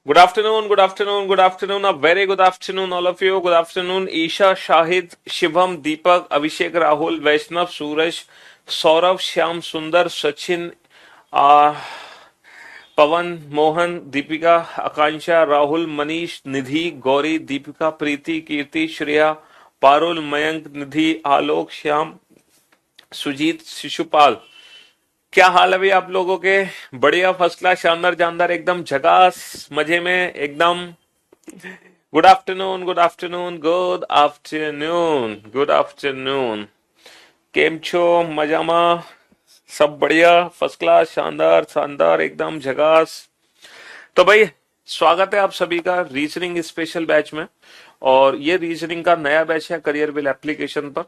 Good afternoon, good afternoon, good afternoon. A very good afternoon, all of you. Good afternoon, Isha, Shahid, Shivam, Deepak, Abhishek, Rahul, Vaishnav, Suraj, Saurav, Shyam, Sundar, Sachin, uh, पवन, मोहन, दीपिका, आकांक्षा, राहुल, मनीष, निधि, गौरी, दीपिका, प्रीति, कीर्ति, श्रेया, पारुल, मयंक, निधि, आलोक, श्याम, सुजीत, शिशुपाल। क्या हाल है भाई आप लोगों के? बढ़िया, first class, शानदार, जानदार, एकदम झकास, मजे में एकदम। Good afternoon, good afternoon, good afternoon, good afternoon. केम छो? मजामा? सब बढ़िया, फर्स्ट क्लास, शानदार शानदार, एकदम झकास। तो भाई, स्वागत है आप सभी का रीजनिंग स्पेशल बैच में। और ये रीजनिंग का नया बैच है करियर बिल एप्लीकेशन पर,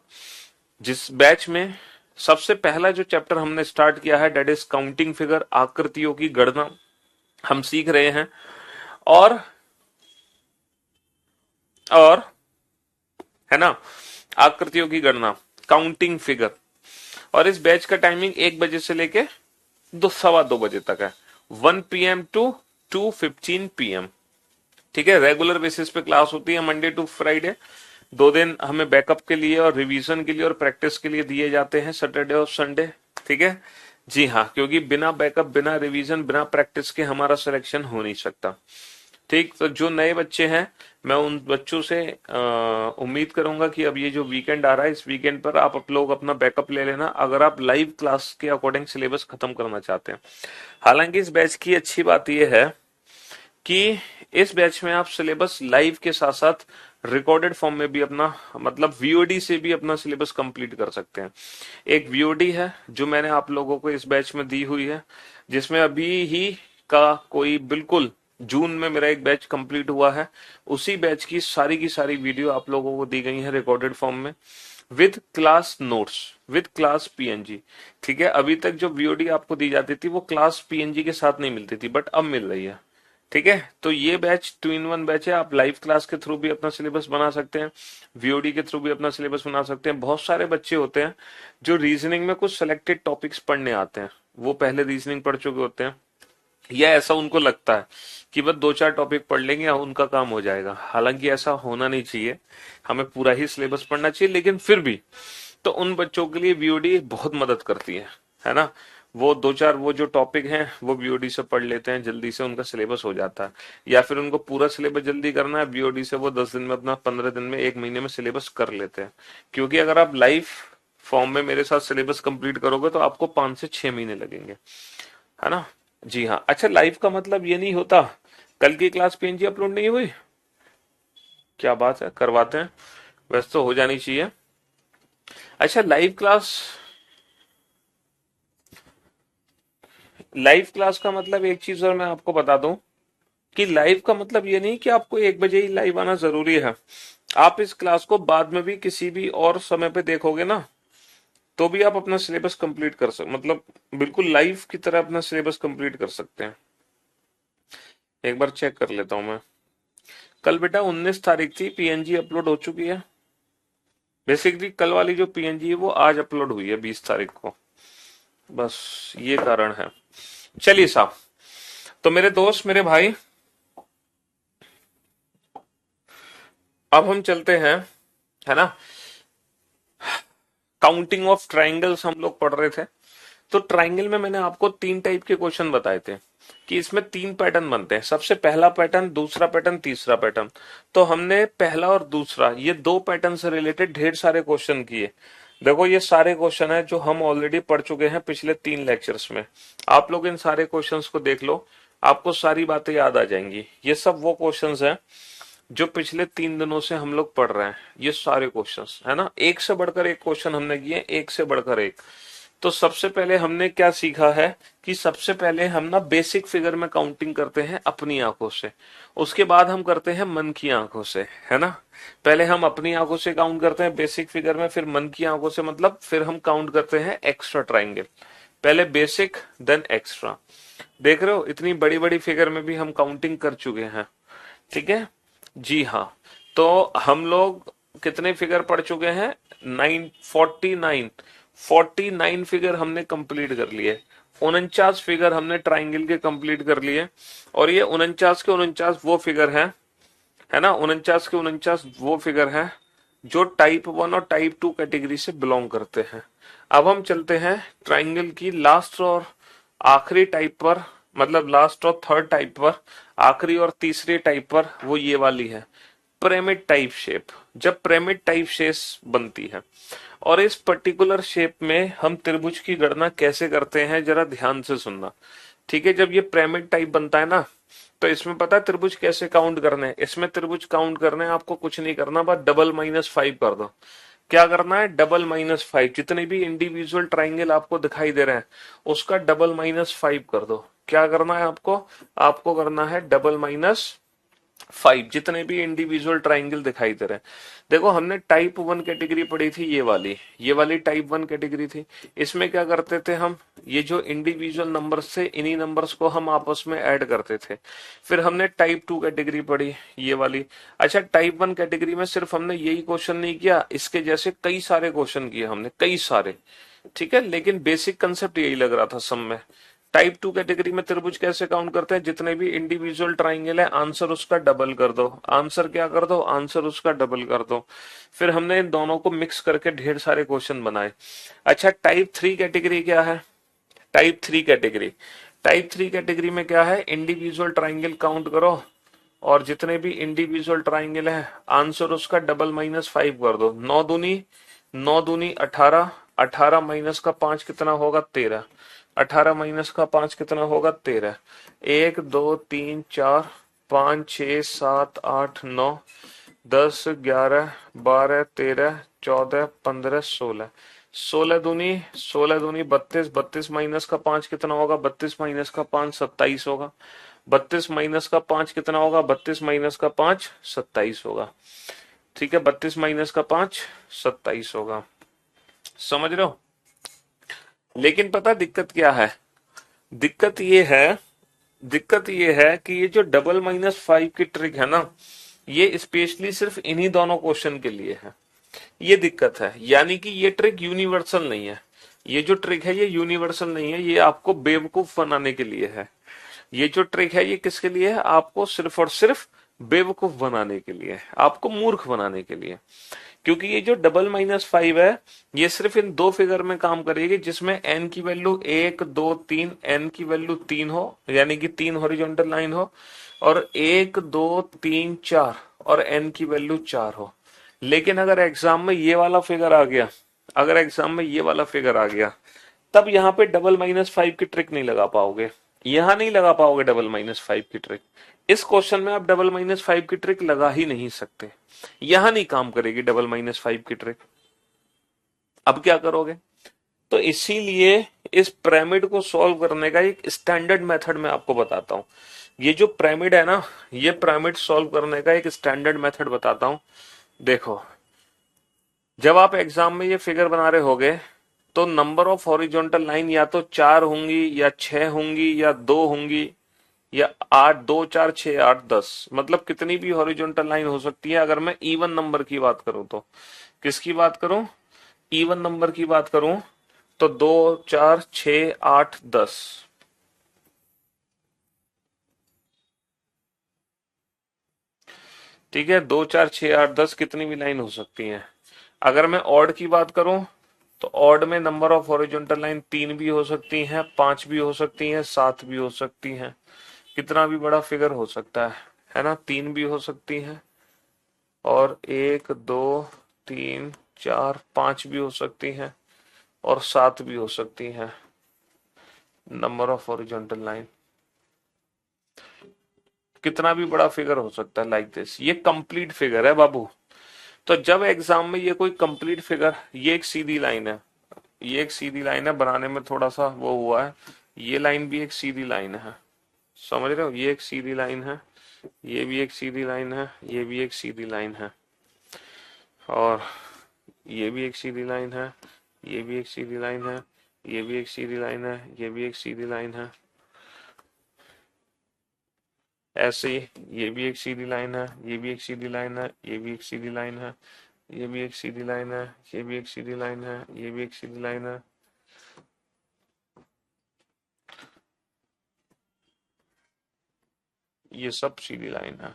जिस बैच में सबसे पहला जो चैप्टर हमने स्टार्ट किया है डेट इज काउंटिंग फिगर, आकृतियों की गणना हम सीख रहे हैं। और और है ना, आकृतियों की गणना, काउंटिंग फिगर। और इस बैच का टाइमिंग 1 बजे से लेके 2 सवा 2 बजे तक है, 1 PM टू 2:15 PM। ठीक है, रेगुलर बेसिस पे क्लास होती है मंडे टू फ्राइडे। 2 दिन हमें बैकअप के लिए और रिवीजन के लिए और प्रैक्टिस के लिए दिए जाते हैं, सैटरडे और संडे। ठीक है जी हाँ, क्योंकि बिना बैकअप, बिना रिवीजन, बिना प्रैक्टिस के हमारा सिलेक्शन हो नहीं सकता। ठीक, तो जो नए बच्चे हैं, मैं उन बच्चों से उम्मीद करूंगा कि अब ये जो वीकेंड आ रहा है, इस वीकेंड पर आप लोग अपना बैकअप ले लेना, अगर आप लाइव क्लास के अकॉर्डिंग सिलेबस खत्म करना चाहते हैं। हालांकि इस बैच की अच्छी बात यह है कि इस बैच में आप सिलेबस लाइव के साथ साथ रिकॉर्डेड फॉर्म में भी अपना, मतलब वीओडी से भी अपना सिलेबस कंप्लीट कर सकते हैं। एक वीओडी है जो मैंने आप लोगों को इस बैच में दी हुई है, जिसमें अभी ही का कोई बिल्कुल जून में मेरा एक बैच कंप्लीट हुआ है। उसी बैच की सारी वीडियो आप लोगों को दी गई है रिकॉर्डेड फॉर्म में, with class notes, with class PNG. ठीक है, अभी तक जो वीओडी आपको दी जाती थी वो क्लास पीएनजी के साथ नहीं मिलती थी, बट अब मिल रही है। ठीक है, तो ये बैच 2 in 1 बैच है। आप लाइव क्लास के थ्रू भी अपना सिलेबस बना सकते हैं, वीओडी के थ्रू भी अपना सिलेबस बना सकते हैं। बहुत सारे बच्चे होते हैं जो रीजनिंग में कुछ सिलेक्टेड टॉपिक्स पढ़ने आते हैं, वो पहले रीजनिंग पढ़ चुके होते हैं, या ऐसा उनको लगता है कि बस 2-4 टॉपिक पढ़ लेंगे या उनका काम हो जाएगा। हालांकि ऐसा होना नहीं चाहिए, हमें पूरा ही सिलेबस पढ़ना चाहिए। लेकिन फिर भी तो उन बच्चों के लिए वीओडी बहुत मदद करती है ना। वो 2-4 वो जो टॉपिक हैं वो वीओडी से पढ़ लेते हैं, जल्दी से उनका सिलेबस हो जाता है। या फिर उनको पूरा सिलेबस जल्दी करना है, वीओडी से वो 10 दिन में अपना, 15 दिन में, 1 महीने में सिलेबस कर लेते हैं। क्योंकि अगर आप लाइव फॉर्म में मेरे साथ सिलेबस कंप्लीट करोगे तो आपको 5 से 6 महीने लगेंगे, है ना। जी हाँ, अच्छा, लाइव का मतलब ये नहीं होता कल की क्लास पीएनजी अपलोड नहीं हुई, क्या बात है, करवाते हैं, वैसे तो हो जानी चाहिए। अच्छा, लाइव क्लास का मतलब एक चीज और मैं आपको बता दूं कि लाइव का मतलब ये नहीं कि आपको 1 बजे ही लाइव आना जरूरी है। आप इस क्लास को बाद में भी किसी भी और समय पे देखोगे ना, तो भी आप अपना सिलेबस कंप्लीट कर सकते, मतलब बिल्कुल लाइव की तरह अपना सिलेबस कंप्लीट कर सकते हैं। एक बार चेक कर लेता हूं मैं। कल बेटा 19 तारीख थी, पीएनजी अपलोड हो चुकी है। बेसिकली कल वाली जो पीएनजी है वो आज अपलोड हुई है 20 तारीख को, बस ये कारण है। चलिए साहब, तो मेरे दोस्त, मेरे भाई, अब हम चलते हैं, है ना। काउंटिंग ऑफ ट्राइंगल्स हम लोग पढ़ रहे थे। तो ट्राइंगल में मैंने आपको 3 टाइप के क्वेश्चन बताए थे कि इसमें 3 पैटर्न बनते हैं। सबसे पहला पैटर्न, दूसरा पैटर्न, तीसरा पैटर्न। तो हमने पहला और दूसरा, ये 2 पैटर्न से रिलेटेड ढेर सारे क्वेश्चन किए। देखो, ये सारे क्वेश्चन है जो हम ऑलरेडी पढ़ चुके हैं पिछले 3 लेक्चर्स में। आप लोग इन सारे क्वेश्चंस को देख लो, आपको सारी बातें याद आ जाएंगी। ये सब वो क्वेश्चंस हैं जो पिछले 3 दिनों से हम लोग पढ़ रहे हैं। ये सारे क्वेश्चंस, है ना, एक से बढ़कर एक क्वेश्चन हमने किए, एक से बढ़कर एक। तो सबसे पहले हमने क्या सीखा है कि सबसे पहले हम ना बेसिक फिगर में काउंटिंग करते हैं अपनी आंखों से, उसके बाद हम करते हैं मन की आंखों से, है ना। पहले हम अपनी आंखों से काउंट करते हैं बेसिक फिगर में, फिर मन की आंखों से, मतलब फिर हम काउंट करते हैं एक्स्ट्रा ट्राइंगल। पहले बेसिक, देन एक्स्ट्रा। देख रहे हो, इतनी बड़ी बड़ी फिगर में भी हम काउंटिंग कर चुके हैं। ठीक है जी हाँ। तो हम लोग कितने फिगर पढ़ चुके हैं? 49 49 फिगर हमने कंप्लीट कर लिए। 49 फिगर हमने ट्राइंगल के कंप्लीट कर लिए, और ये 49 के 49 वो फिगर है ना, 49 के 49 वो फिगर हैं जो टाइप 1 और टाइप 2 कैटेगरी से बिलोंग करते हैं। अब हम चलते हैं ट्राइंगल की लास्ट और आखिरी टाइप पर, मतलब लास्ट और थर्ड टाइप पर, आखिरी और तीसरी टाइप पर, वो ये वाली है पिरामिड टाइप शेप। जब पिरामिड टाइप शेप बनती है, और इस पर्टिकुलर शेप में हम त्रिभुज की गणना कैसे करते हैं जरा ध्यान से सुनना, ठीक है। जब ये पिरामिड टाइप बनता है ना, तो इसमें पता है त्रिभुज कैसे काउंट करने हैं। इसमें त्रिभुज काउंट करने हैं, आपको कुछ नहीं करना, बस डबल माइनस फाइव कर दो। क्या करना है, डबल माइनस फाइव, जितने भी इंडिविजुअल ट्राइंगल आपको दिखाई दे रहे हैं उसका डबल माइनस फाइव कर दो। क्या करना है आपको, आपको करना है डबल माइनस फाइव, जितने भी इंडिविजुअल ट्राइंगल दिखाई दे रहे हैं। देखो हमने टाइप 1 कैटेगरी पढ़ी थी, ये वाली टाइप 1 कैटेगरी थी। इसमें क्या करते थे हम, ये जो इंडिविजुअल नंबर्स थे इन्हीं नंबर्स को हम आपस में ऐड करते थे। फिर हमने टाइप 2 कैटेगरी पढ़ी, ये वाली। अच्छा, टाइप 1 कैटेगरी में सिर्फ हमने यही क्वेश्चन नहीं किया, इसके जैसे कई सारे क्वेश्चन किए हमने, कई सारे, ठीक है। लेकिन बेसिक कंसेप्ट यही लग रहा था सब में। टाइप 2 कैटेगरी में त्रिभुज कैसे काउंट करते हैं, जितने भी इंडिविजुअल ट्राइंगल है आंसर उसका डबल कर दो, आंसर क्या कर दो, आंसर उसका डबल कर दो। फिर हमने इन दोनों को मिक्स करके ढेर सारे क्वेश्चन बनाए। अच्छा, टाइप 3 कैटेगरी क्या है, टाइप 3 कैटेगरी में क्या है, इंडिविजुअल ट्राइंगल काउंट करो, और जितने भी इंडिविजुअल ट्राइंगल है आंसर उसका डबल माइनस फाइव कर दो। 9 दूनी 18, 18 माइनस का 5 कितना होगा, 13, 18 माइनस का 5 कितना होगा, 13। 1 2 3 4 5 6 7 8 9 10 11 12 13 14 15 16, 16 दूनी 32, 32 माइनस का 5 कितना होगा, 32 माइनस का 5 27 होगा। 32 माइनस का 5 कितना होगा, 32 माइनस का 5 27 होगा, ठीक है। 32 माइनस का 5 27 होगा, समझ रहे हो। लेकिन पता दिक्कत क्या है, दिक्कत ये है दिक्कत ये है कि ये जो डबल माइनस फाइव की ट्रिक है ना, ये स्पेशली सिर्फ इन्हीं दोनों क्वेश्चन के लिए है। ये दिक्कत है, यानी कि ये ट्रिक यूनिवर्सल नहीं है। ये जो ट्रिक है ये यूनिवर्सल नहीं है, ये आपको बेवकूफ बनाने के लिए है। ये जो ट्रिक है ये किसके लिए है, आपको सिर्फ और सिर्फ बेवकूफ बनाने के लिए, आपको मूर्ख बनाने के लिए। क्योंकि ये जो डबल माइनस फाइव है ये सिर्फ इन दो फिगर में काम करेगी, जिसमें एन की वैल्यू 1 2 3, एन की वैल्यू 3 हो, यानी कि 3 हॉरिजॉन्टल लाइन हो, और 1 2 3 4 और एन की वैल्यू 4 हो। लेकिन अगर एग्जाम में ये वाला फिगर आ गया, अगर एग्जाम में ये वाला फिगर आ गया, तब यहां पे डबल माइनस फाइव की ट्रिक नहीं लगा पाओगे, यहां नहीं लगा पाओगे डबल माइनस फाइव की ट्रिक। इस क्वेश्चन में आप डबल माइनस फाइव की ट्रिक लगा ही नहीं सकते, यहां नहीं काम करेगी डबल माइनस फाइव की ट्रिक। अब क्या करोगे, तो इसीलिए इस पिरामिड को सॉल्व करने का एक स्टैंडर्ड मेथड मैं आपको बताता हूं। ये जो पिरामिड है ना, ये पिरामिड सॉल्व करने का एक स्टैंडर्ड मेथड बताता हूं। देखो, जब आप एग्जाम में ये फिगर बना रहे होगे, तो नंबर ऑफ हॉरिजॉन्टल लाइन या तो 4 होंगी, या 6 होंगी, या 2 होंगी, या 8, 2 4 6 8 10, मतलब कितनी भी हॉरिजॉन्टल लाइन हो सकती है। अगर मैं इवन नंबर की बात करूं तो, किसकी बात करूं, इवन नंबर की बात करूं, तो 2 4 6 8 10, ठीक है। 2 4 6 8 10 कितनी भी लाइन हो सकती है। अगर मैं ऑड की बात करूं, तो ऑड में नंबर ऑफ हॉरिजॉन्टल लाइन 3 भी हो सकती हैं, 5 भी हो सकती हैं, 7 भी हो सकती हैं। कितना भी बड़ा फिगर हो सकता है ना, 3 भी हो सकती हैं, और 1 2 3 4 5 भी हो सकती हैं, और 7 भी हो सकती हैं नंबर ऑफ हॉरिजॉन्टल लाइन। कितना भी बड़ा फिगर हो सकता है लाइक दिस, ये कंप्लीट फिगर है बाबू। तो जब एग्जाम में ये कोई कंप्लीट फिगर, ये एक सीधी लाइन है, ये एक सीधी लाइन है, बनाने में थोड़ा सा वो हुआ है, ये लाइन भी एक सीधी लाइन है, समझ रहे हो, ये एक सीधी लाइन है, ये भी एक सीधी लाइन है, ये भी एक सीधी लाइन है, और ये भी एक सीधी लाइन है, ये भी एक सीधी लाइन है, ये भी एक सीधी लाइन है, ये भी एक सीधी लाइन है, ऐसे ही ये भी एक सीधी लाइन है, ये भी एक सीधी लाइन है, ये भी एक सीधी लाइन है, ये भी एक सीधी लाइन है, ये भी एक सीधी लाइन है, ये भी एक सीधी लाइन है, ये सब सीधी लाइन है,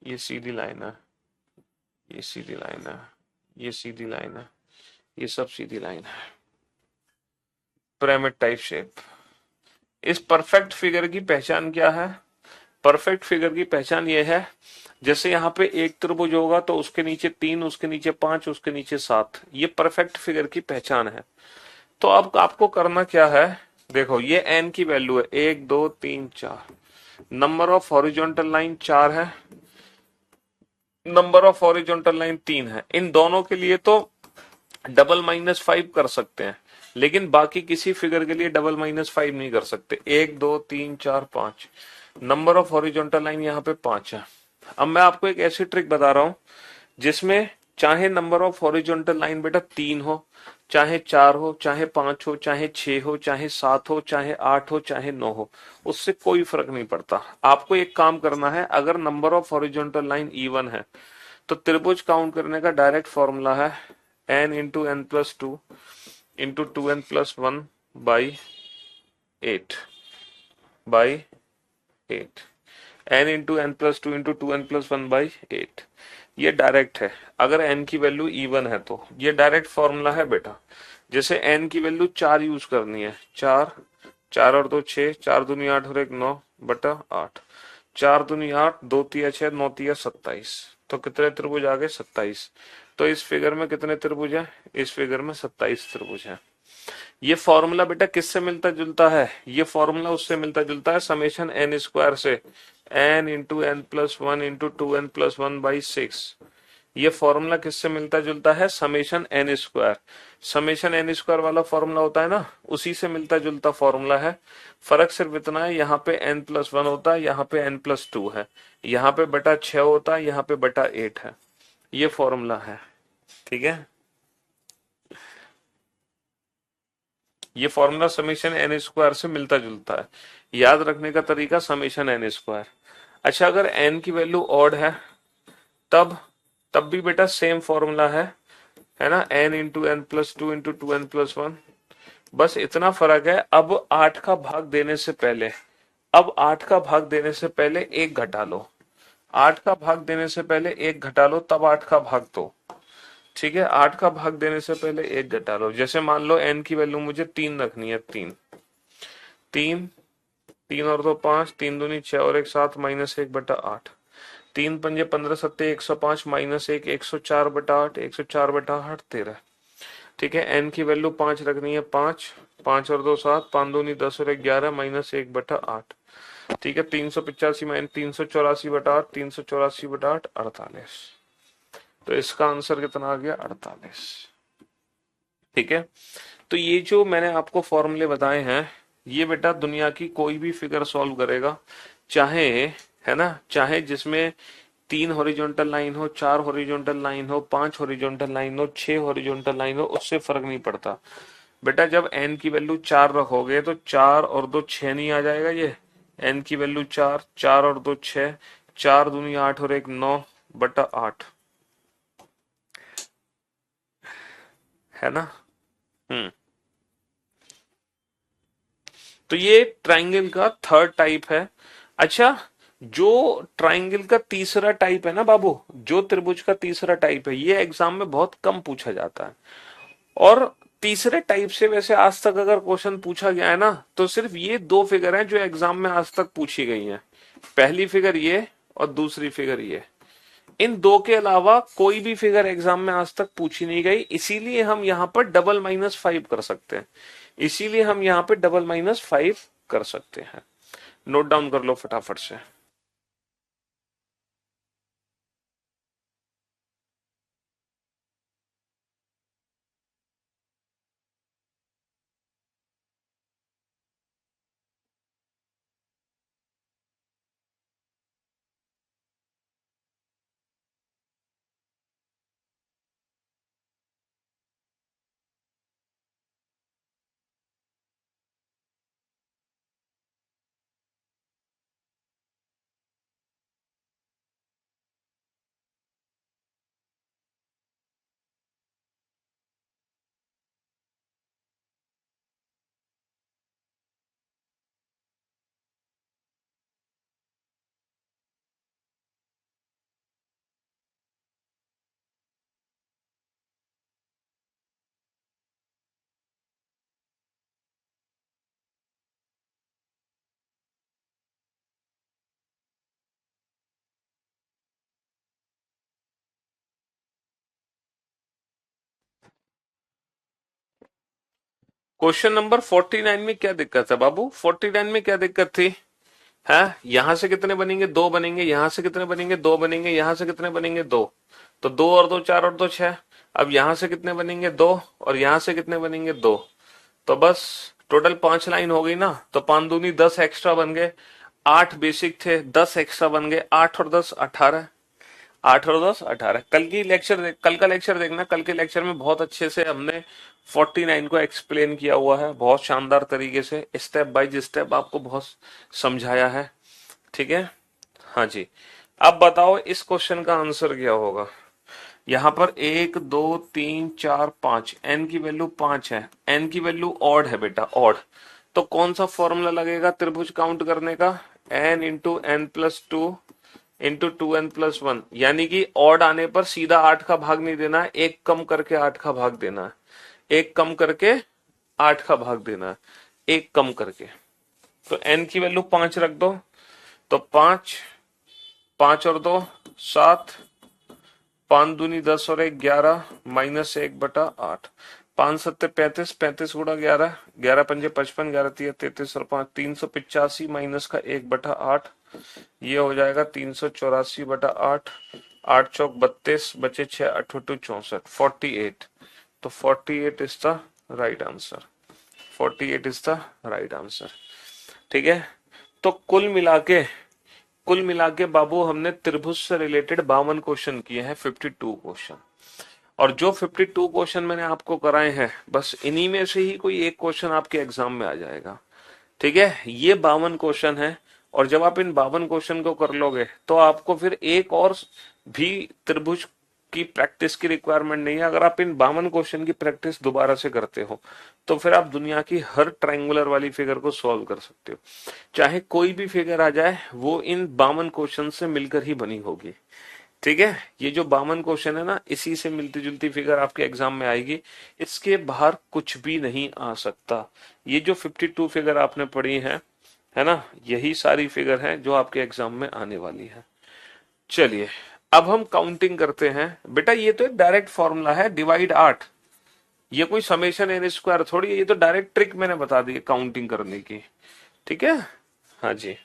ये सीधी लाइन है, ये सीधी लाइन है, ये सीधी लाइन है, ये सब सीधी लाइन है। Pyramid type shape. इस परफेक्ट फिगर की पहचान क्या है? परफेक्ट फिगर की पहचान ये है, जैसे यहाँ पे एक त्रिभुज होगा तो उसके नीचे 3, उसके नीचे 5, उसके नीचे 7, ये परफेक्ट फिगर की पहचान है। तो अब आपको करना क्या है, देखो ये n की वैल्यू है 1 2 3 4, नंबर ऑफ हॉरिजॉन्टल लाइन 4 है, नंबर ऑफ हॉरिजॉन्टल लाइन 3 है। इन दोनों के लिए तो डबल -5 कर सकते हैं, लेकिन बाकी किसी फिगर के लिए डबल -5 नहीं कर सकते। 1 2 3 4 5, नंबर ऑफ हॉरिजॉन्टल लाइन यहाँ पे 5 है। अब मैं आपको एक ऐसी ट्रिक बता रहा हूं जिसमें चाहे नंबर ऑफ हॉरिजॉन्टल लाइन बेटा 3 हो, चाहे 4 हो, चाहे 5 हो, चाहे 6 हो, चाहे 7 हो, चाहे 8 हो, चाहे 9 हो, उससे कोई फर्क नहीं पड़ता। आपको एक काम करना है, अगर number of horizontal line even है तो त्रिभुज काउंट करने का डायरेक्ट फॉर्मूला है n into n plus two into 2n+1 by 8 by 8, n into n plus two into 2n+1 by 8। ये डायरेक्ट है, अगर n की वैल्यू इवन है तो ये डायरेक्ट फॉर्मूला है बेटा। जैसे n की वैल्यू 4 यूज करनी है, 4, 4 और 2 6, 4 दूनी 8 और 1 9 बटा 8, 4 दूनी 8, 2 तिया 6, 9 तिया 27, तो कितने त्रिभुज आ गए? 27। तो इस फिगर में कितने त्रिभुज हैं? इस फिगर में 27 त्रिभुज हैं। ये फॉर्मूला बेटा किससे मिलता जुलता है? ये फॉर्मूला उससे मिलता जुलता है समेशन n स्क्वायर से, n into n plus one into 2n+1 by 6। ये फॉर्मूला किससे मिलता जुलता है? Summation n square. Summation n square वाला फॉर्मूला होता है ना, उसी से मिलता जुलता फॉर्मूला है। फर्क सिर्फ इतना है, यहाँ पे n+1 होता है, यहाँ पे n+2 है, यहाँ पे बटा 6 होता है, यहाँ पे बटा 8 है। ये फॉर्मूला है, ठीक है। ये फॉर्मूला समेशन n स्क्वायर से मिलता जुलता है। याद रखने का तरीका समेशन n स्क्वायर। अच्छा, अगर n की वैल्यू ऑड है तब तब भी बेटा सेम फॉर्मूला है ना, n into n plus two into 2n+1। बस इतना फर्क है, अब 8 का भाग देने से पहले, अब 8 का भाग देने से पहले एक घटा लो, 8 का भाग देने से पहले एक घटा लो, तब 8 का भाग दो। ठीक है, 8 का भाग देने से पहले एक घटा लो। जैसे मान लो n की वैल्यू मुझे 3 रखनी है, 3, 3, 3 और 2 5, 3 दूनी 6 और 1 7, -1/8, 3 पंजे 15 सत्ते 105, -1 104/8, 104/8 13। ठीक है, n की वैल्यू 5 रखनी है, 5, 5 और 2 7, 5 दूनी 10 और 1 11, -1/8। ठीक है, 385 माइनस 384/8, 384/8 48। तो इसका आंसर कितना आ गया? 48। ठीक है, तो ये जो मैंने आपको फॉर्मूले बताए हैं, ये बेटा दुनिया की कोई भी फिगर सॉल्व करेगा, चाहे, है ना, चाहे जिसमें 3 हॉरिजॉन्टल लाइन हो, 4 हॉरिजॉन्टल लाइन हो, 5 हॉरिजॉन्टल लाइन हो, 6 हॉरिजॉन्टल लाइन हो, उससे फर्क नहीं पड़ता। बेटा जब n की वैल्यू 4 रखोगे तो 4 और 2 6 नहीं आ जाएगा? ये n की वैल्यू 4, 4 और 2 6, 4 दूनी 8 और 1 9/8, है ना। हम्म, तो ये ट्राइंगल का थर्ड टाइप है। अच्छा, जो ट्राइंगल का तीसरा टाइप है ना बाबू, जो त्रिभुज का तीसरा टाइप है, ये एग्जाम में बहुत कम पूछा जाता है। और तीसरे टाइप से वैसे आज तक अगर क्वेश्चन पूछा गया है ना, तो सिर्फ ये दो फिगर हैं जो एग्जाम में आज तक पूछी गई हैं। पहली फिगर ये और दूसरी फिगर ये। इन दो के अलावा कोई भी फिगर एग्जाम में आज तक पूछी नहीं गई, इसीलिए हम यहां पर डबल -5 कर सकते हैं, इसीलिए हम यहां पे डबल -5 कर सकते हैं। नोट डाउन कर लो फटाफट से। क्वेश्चन नंबर 49 में क्या दिक्कत है बाबू? 49 में क्या दिक्कत थी? है, यहां से कितने बनेंगे? दो बनेंगे। यहां से कितने बनेंगे? दो बनेंगे। यहां से कितने बनेंगे? दो। तो दो और दो चार और दो छह। अब यहां से कितने बनेंगे? दो। और यहां से कितने बनेंगे? दो। तो बस टोटल 5 लाइन हो गई ना। तो 5 दूनी 10 एक्स्ट्रा बन गए। 8 बेसिक थे, 10 एक्स्ट्रा बन गए। 8 और 10 18। 8 और 10 18। कल का लेक्चर देखना। कल के लेक्चर में बहुत अच्छे से हमने 49 को एक्सप्लेन किया हुआ है, बहुत शानदार तरीके से स्टेप बाय स्टेप आपको बहुत समझाया है। ठीक है, हाँ जी। अब बताओ इस क्वेश्चन का आंसर क्या होगा? यहाँ पर 1 2 3 4 5, एन की वैल्यू 5 है। एन की वैल्यू ऑड है बेटा, ऑड। तो कौन सा फॉर्मूला लगेगा त्रिभुज काउंट करने का? N into n plus two into 2n+1। यानी कि ऑड आने पर सीधा 8 का भाग नहीं देना है, एक कम करके 8 का भाग देना है। एक कम करके 8 का भाग देना है, एक कम करके। तो n की वैल्यू 5 रख दो। तो 5, 5 और 2 7, 5 दूनी 10 और 1 11, -1/8। 5 7 35, 35 × 11, 11 5 55, 11 3 33 और 5 385 -1/8। ये हो जाएगा 384/8। 8 चौक 32, बचे 6 8 64, 48। तो 48 is the right answer. 48 is the right answer. ठीक है, तो कुल मिला के बाबू हमने त्रिभुज से रिलेटेड 52 क्वेश्चन किए हैं, 52 क्वेश्चन। और जो 52 क्वेश्चन मैंने आपको कराए हैं, बस इन्हीं में से ही कोई एक क्वेश्चन आपके एग्जाम में आ जाएगा। ठीक है, ये 52 क्वेश्चन है। और जब आप इन 52 क्वेश्चन को कर लोगे तो आपको फिर एक और भी त्रिभुज की प्रैक्टिस की रिक्वायरमेंट नहीं है। अगर आप इन 52 क्वेश्चन की प्रैक्टिस दोबारा से करते हो तो फिर आप दुनिया की हर ट्रायंगुलर वाली फिगर को सॉल्व कर सकते हो। चाहे कोई भी फिगर आ जाए, वो इन 52 क्वेश्चन से मिलकर ही बनी होगी। ठीक है, ये जो 52 क्वेश्चन है ना, इसी से मिलती जुलती फिगर आपके एग्जाम में आएगी। इसके बाहर कुछ भी नहीं आ सकता। ये जो 52 फिगर आपने पढ़ी है ना, यही सारी फिगर है जो आपके एग्जाम में आने वाली है। चलिए, अब हम काउंटिंग करते हैं। बेटा ये तो एक डायरेक्ट फॉर्मूला है, डिवाइड 8। ये कोई समेशन एन स्क्वायर थोड़ी है, ये तो डायरेक्ट ट्रिक मैंने बता दी काउंटिंग करने की। ठीक है, हाँ जी।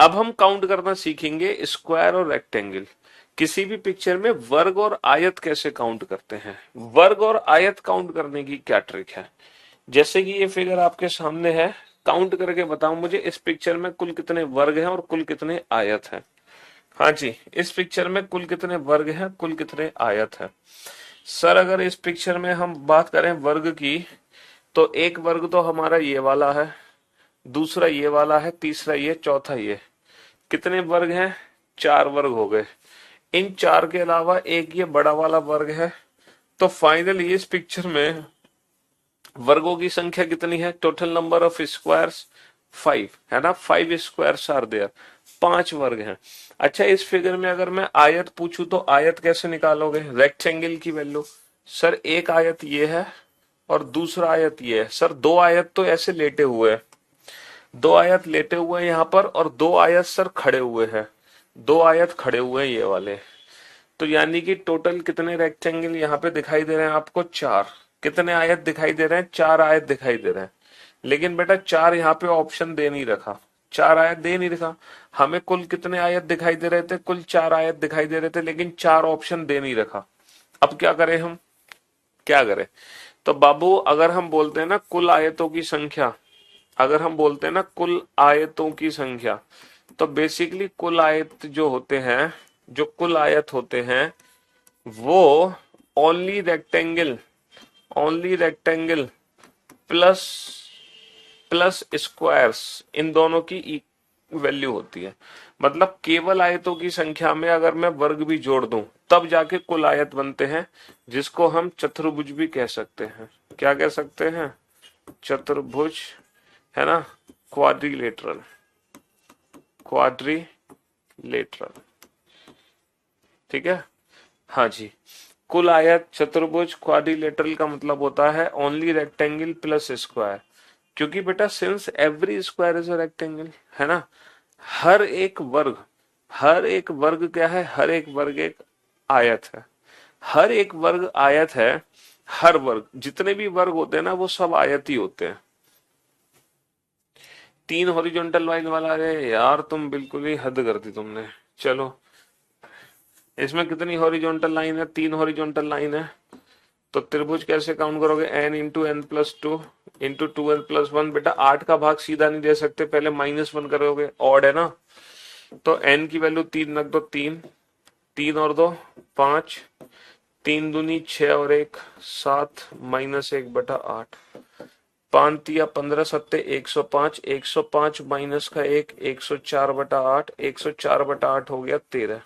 अब हम काउंट करना सीखेंगे स्क्वायर और रेक्टेंगल। किसी भी पिक्चर में वर्ग और आयत कैसे काउंट करते हैं, वर्ग और आयत काउंट करने की क्या ट्रिक है। जैसे कि ये फिगर आपके सामने है, काउंट करके बताओ मुझे इस पिक्चर में कुल कितने वर्ग हैं और कुल कितने आयत हैं। हाँ जी, इस पिक्चर में कुल कितने वर्ग हैं, कुल कितने आयत हैं। सर अगर इस पिक्चर में हम बात करें वर्ग की, तो एक वर्ग तो हमारा ये वाला है, दूसरा ये वाला है, तीसरा ये, चौथा ये। कितने वर्ग हैं? 4 वर्ग हो गए। इन 4 के अलावा एक ये बड़ा वाला वर्ग है। तो फाइनली इस पिक्चर में वर्गों की संख्या कितनी है? टोटल नंबर ऑफ स्क्वायर्स 5 है ना, 5 स्क्वायर्स आर देयर, 5 वर्ग हैं। अच्छा, इस फिगर में अगर मैं आयत पूछूं तो आयत कैसे निकालोगे? रेक्टेंगल की वैल्यू। सर एक आयत ये है और दूसरा आयत ये है। सर दो आयत तो ऐसे लेटे हुए हैं, दो आयत लेटे हुए हैं यहाँ पर, और दो आयत सर खड़े हुए हैं, दो आयत खड़े हुए हैं ये वाले। तो यानी कि टोटल कितने रेक्टेंगल यहाँ पे दिखाई दे रहे हैं आपको? 4। कितने आयत दिखाई दे रहे हैं? 4 आयत दिखाई दे रहे हैं। लेकिन बेटा 4 यहाँ पे ऑप्शन दे नहीं रखा, 4 आयत दे नहीं रखा। हमें कुल कितने आयत दिखाई दे रहे थे? कुल 4 आयत दिखाई दे रहे थे, लेकिन 4 ऑप्शन दे नहीं रखा। अब क्या करें हम, क्या करें? तो बाबू अगर हम बोलते हैं ना कुल आयतों की संख्या, अगर हम बोलते हैं ना कुल आयतों की संख्या, तो बेसिकली कुल आयत जो होते हैं, जो कुल आयत होते हैं, वो only rectangle, only rectangle plus plus squares, इन दोनों की वैल्यू होती है। मतलब केवल आयतों की संख्या में अगर मैं वर्ग भी जोड़ दूं तब जाके कुल आयत बनते हैं, जिसको हम चतुर्भुज भी कह सकते हैं। क्या कह सकते हैं? चतुर्भुज, है ना, क्वाड्रिलेटरल, क्वाड्रिलेटरल। ठीक है, हाँ जी। कुल आयत, चतुर्भुज, क्वाड्रिलेटरल का मतलब होता है ओनली रेक्टेंगल प्लस स्क्वायर। क्योंकि बेटा since every square is a rectangle, है ना, हर एक वर्ग, हर एक वर्ग क्या है? हर एक वर्ग एक आयत है। हर एक वर्ग आयत है, हर वर्ग, जितने भी वर्ग होते हैं ना वो सब आयत ही होते हैं। 3 हॉरिजॉन्टल लाइन वाला, अरे यार तुम बिल्कुल ही हद कर दी तुमने। चलो, इसमें कितनी हॉरिजॉन्टल लाइन है? 3 हॉरिजॉन्टल लाइन है। तो त्रिभुज कैसे काउंट करोगे? n into n plus two into 2n+1। बेटा 8 का भाग सीधा नहीं दे सकते, पहले -1 करोगे, ऑड है ना। तो n की वैल्यू 3 रख दो, 3, 3 और 2 5, 3 दूनी 6 और 1 7, -1/8, 5 तिया 15 सत्ते 105, 105 माइनस का 1, 104/8, 104/8 हो गया 13,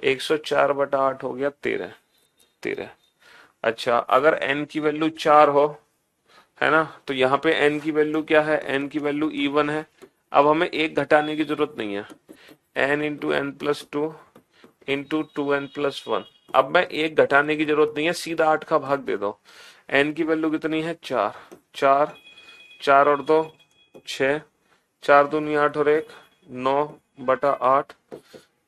104/8 हो गया 13, 13। अच्छा, अगर n की वैल्यू 4 हो, है ना, तो यहाँ पे n की वैल्यू क्या है? n की वैल्यू इवन है। अब हमें एक घटाने की जरूरत नहीं है, n into n plus two into 2n+1। अब मैं एक घटाने की जरूरत नहीं है, सीधा 8 का भाग दे दो। n की वैल्यू कितनी है? 4, 4, 4 और 2 6, 4 दूनी 8 और 1 9/8,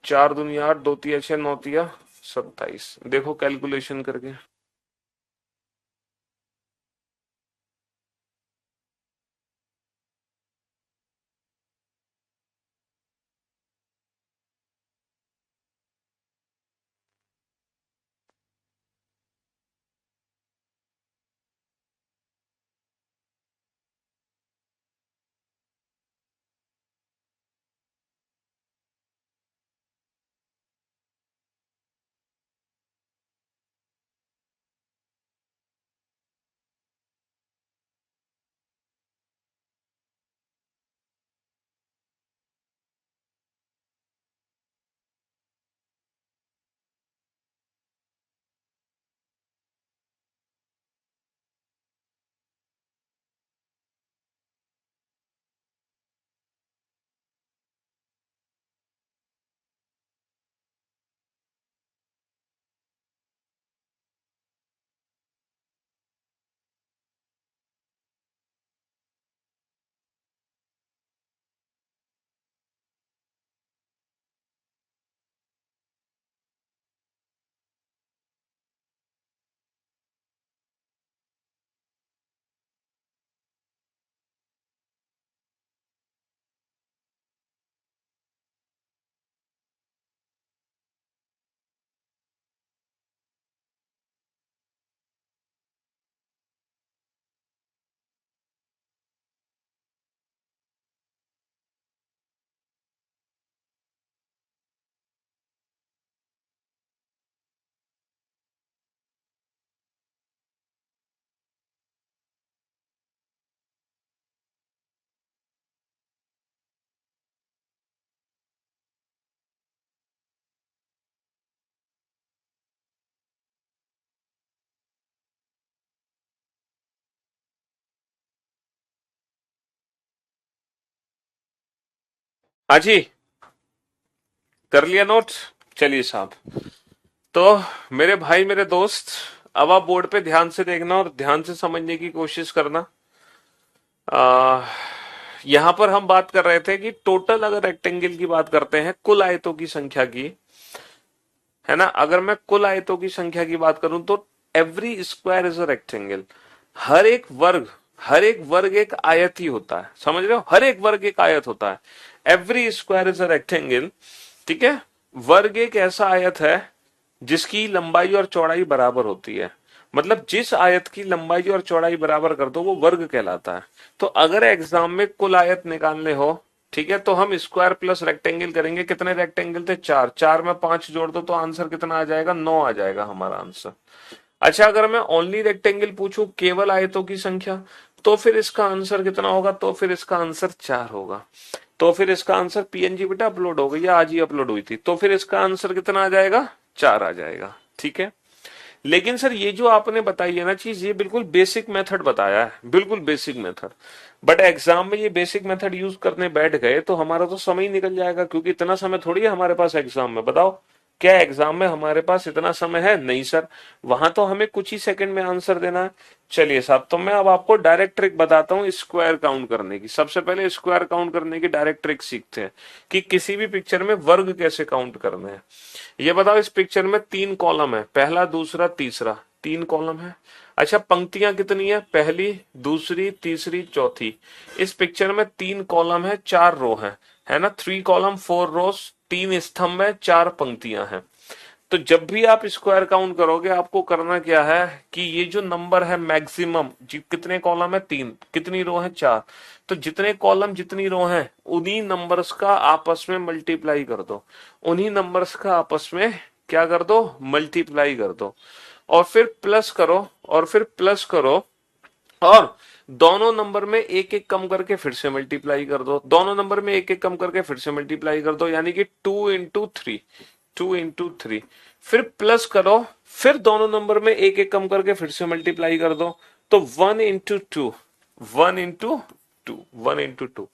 4 दूनी 8, 2 तिया 6, 9 तिया 27। देखो कैलकुलेशन करके। हाँ जी, कर लिया नोट? चलिए साहब। तो मेरे भाई, मेरे दोस्त, अब आप बोर्ड पे ध्यान से देखना और ध्यान से समझने की कोशिश करना। आ, यहां पर हम बात कर रहे थे कि टोटल, अगर रेक्टेंगल की बात करते हैं, कुल आयतों की संख्या की, है ना, अगर मैं कुल आयतों की संख्या की बात करूं तो every square is a rectangle. हर एक वर्ग, हर एक वर्ग एक आयत ही होता है, समझ रहे हो? हर एक वर्ग एक आयत होता है। Every square is a rectangle, ठीक है। वर्ग एक ऐसा आयत है जिसकी लंबाई और चौड़ाई बराबर होती है। मतलब जिस आयत की लंबाई और चौड़ाई बराबर कर दो वो वर्ग कहलाता है। तो अगर एग्जाम में कुल आयत निकालने हो, ठीक है, तो हम स्क्वायर प्लस रेक्टेंगल करेंगे। कितने रेक्टेंगल थे? 4, 4 में 5 जोड़ दो तो आंसर कितना आ जाएगा? 9 आ जाएगा हमारा आंसर। अच्छा, अगर मैं ओनली रेक्टेंगल पूछूं, केवल आयतों की संख्या, तो फिर इसका आंसर कितना होगा? तो फिर इसका आंसर 4 होगा। तो फिर इसका आंसर, पीएनजी बेटा अपलोड हो गई या आज ही अपलोड हुई थी, तो फिर इसका आंसर कितना आ जाएगा? 4 आ जाएगा, ठीक है। लेकिन सर ये जो आपने बताई है ना चीज, ये बिल्कुल बेसिक मेथड बताया है, बिल्कुल बेसिक मेथड। बट एग्जाम में ये बेसिक मेथड यूज करने बैठ गए तो हमारा तो समय ही निकल जाएगा, क्योंकि इतना समय थोड़ी है हमारे पास एग्जाम में, बताओ। क्या एग्जाम में हमारे पास इतना समय है? नहीं सर, वहां तो हमें कुछ ही सेकंड में आंसर देना है। चलिए साहब, तो मैं अब आपको डायरेक्ट ट्रिक बताता हूँ स्क्वायर काउंट करने की। सबसे पहले स्क्वायर काउंट करने की डायरेक्ट ट्रिक सीखते हैं कि किसी भी पिक्चर में वर्ग कैसे काउंट करने हैं। ये बताओ, इस पिक्चर में 3 कॉलम है, पहला दूसरा तीसरा, 3 कॉलम है। अच्छा, पंक्तियां कितनी है? पहली, दूसरी, तीसरी, चौथी। इस पिक्चर में 3 कॉलम है, 4 रो है ना? 3 कॉलम 4 रोज, 3 स्तंभ है, 4 पंक्तियां हैं। तो जब भी आप स्क्वायर काउंट करोगे, आपको करना क्या है कि ये जो नंबर है मैक्सिमम, कितने कॉलम है? 3, कितनी रो है? 4। तो जितने कॉलम जितनी रो है, उन्हीं नंबर्स का आपस में मल्टीप्लाई कर दो, उन्हीं नंबर्स का आपस में क्या कर दो? मल्टीप्लाई कर दो। और फिर प्लस करो, और फिर प्लस करो, और दोनों नंबर में एक एक कम करके फिर से मल्टीप्लाई कर दो, दोनों नंबर में एक एक कम करके फिर से मल्टीप्लाई कर दो, यानी कि 2 इंटू 3, 2 इंटू 3। फिर प्लस करो, फिर दोनों नंबर में एक एक कम करके फिर से मल्टीप्लाई कर दो, तो 1 इंटू 2, 1 इंटू 2, 1 इंटू 2।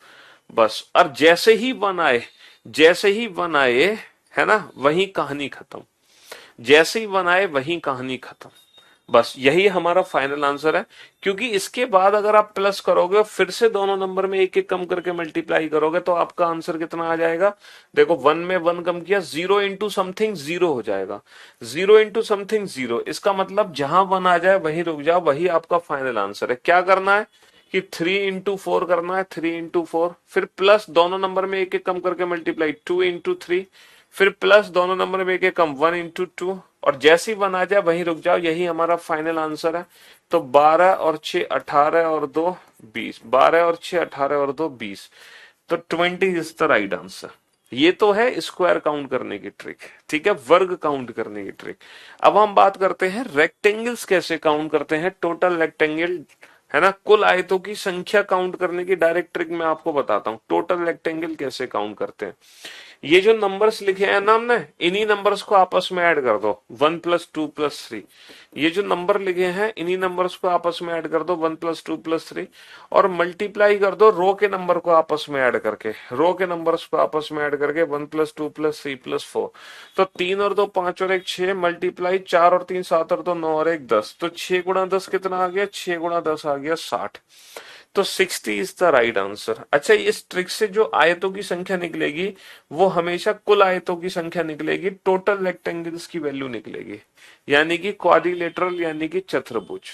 बस। और जैसे ही वन आए, जैसे ही वन आए, है ना, वही कहानी खत्म। जैसे ही वन आए वही कहानी खत्म। बस यही हमारा फाइनल आंसर है। क्योंकि इसके बाद अगर आप प्लस करोगे और फिर से दोनों नंबर में एक एक कम करके मल्टीप्लाई करोगे, तो आपका आंसर कितना आ जाएगा? देखो, 1 में 1 कम किया, 0 इंटू समथिंग 0 हो जाएगा। 0 इंटू समथिंग 0, इसका मतलब जहां 1 आ जाए वहीं रुक जाओ, वही आपका फाइनल आंसर है। क्या करना है कि 3 इंटू 4 करना है, 3 इंटू 4, फिर प्लस दोनों नंबर में एक एक कम करके मल्टीप्लाई, 2 इंटू 3, फिर प्लस दोनों नंबर में एक एक कम, 1 इंटू 2, और जैसे ही 1 आ जाए वहीं रुक जाओ, यही हमारा फाइनल आंसर है। तो 12 और 6 18 और 2 20, 12 और 6 18 और 2 20, तो 20 इज द राइट आंसर। ये तो है स्क्वायर काउंट करने की ट्रिक, ठीक है, वर्ग काउंट करने की ट्रिक। अब हम बात करते हैं रेक्टेंगल्स कैसे काउंट करते हैं, टोटल रेक्टेंगल, है ना, कुल आयतों की संख्या काउंट करने की डायरेक्ट ट्रिक मैं आपको बताता हूं। टोटल रेक्टेंगल कैसे काउंट करते हैं? ये जो नंबर्स लिखे हैं ना हमने, इन्हीं नंबर्स को आपस में ऐड कर दो, 1 + 2 + 3। ये जो नंबर लिखे हैं, इन्हीं नंबर्स को आपस में ऐड कर दो, 1 + 2 + 3, और मल्टीप्लाई कर दो रो के नंबर को आपस में ऐड करके, रो के नंबर्स को आपस में ऐड करके, 1 + 2 + 3 + 4। तो 3 और 2 5 और 1 6, मल्टीप्लाई 4 और 3 7 और 2 9 और 1 10, तो 6 × 10 कितना आ गया? 6 × 10 आ गया 60। तो 60 इज द राइट आंसर। अच्छा, इस ट्रिक से जो आयतों की संख्या निकलेगी, वो हमेशा कुल आयतों की संख्या निकलेगी, टोटल रेक्टेंगल्स की वैल्यू निकलेगी, यानी कि क्वाड्रिलेटरल, यानी कि चतुर्भुज।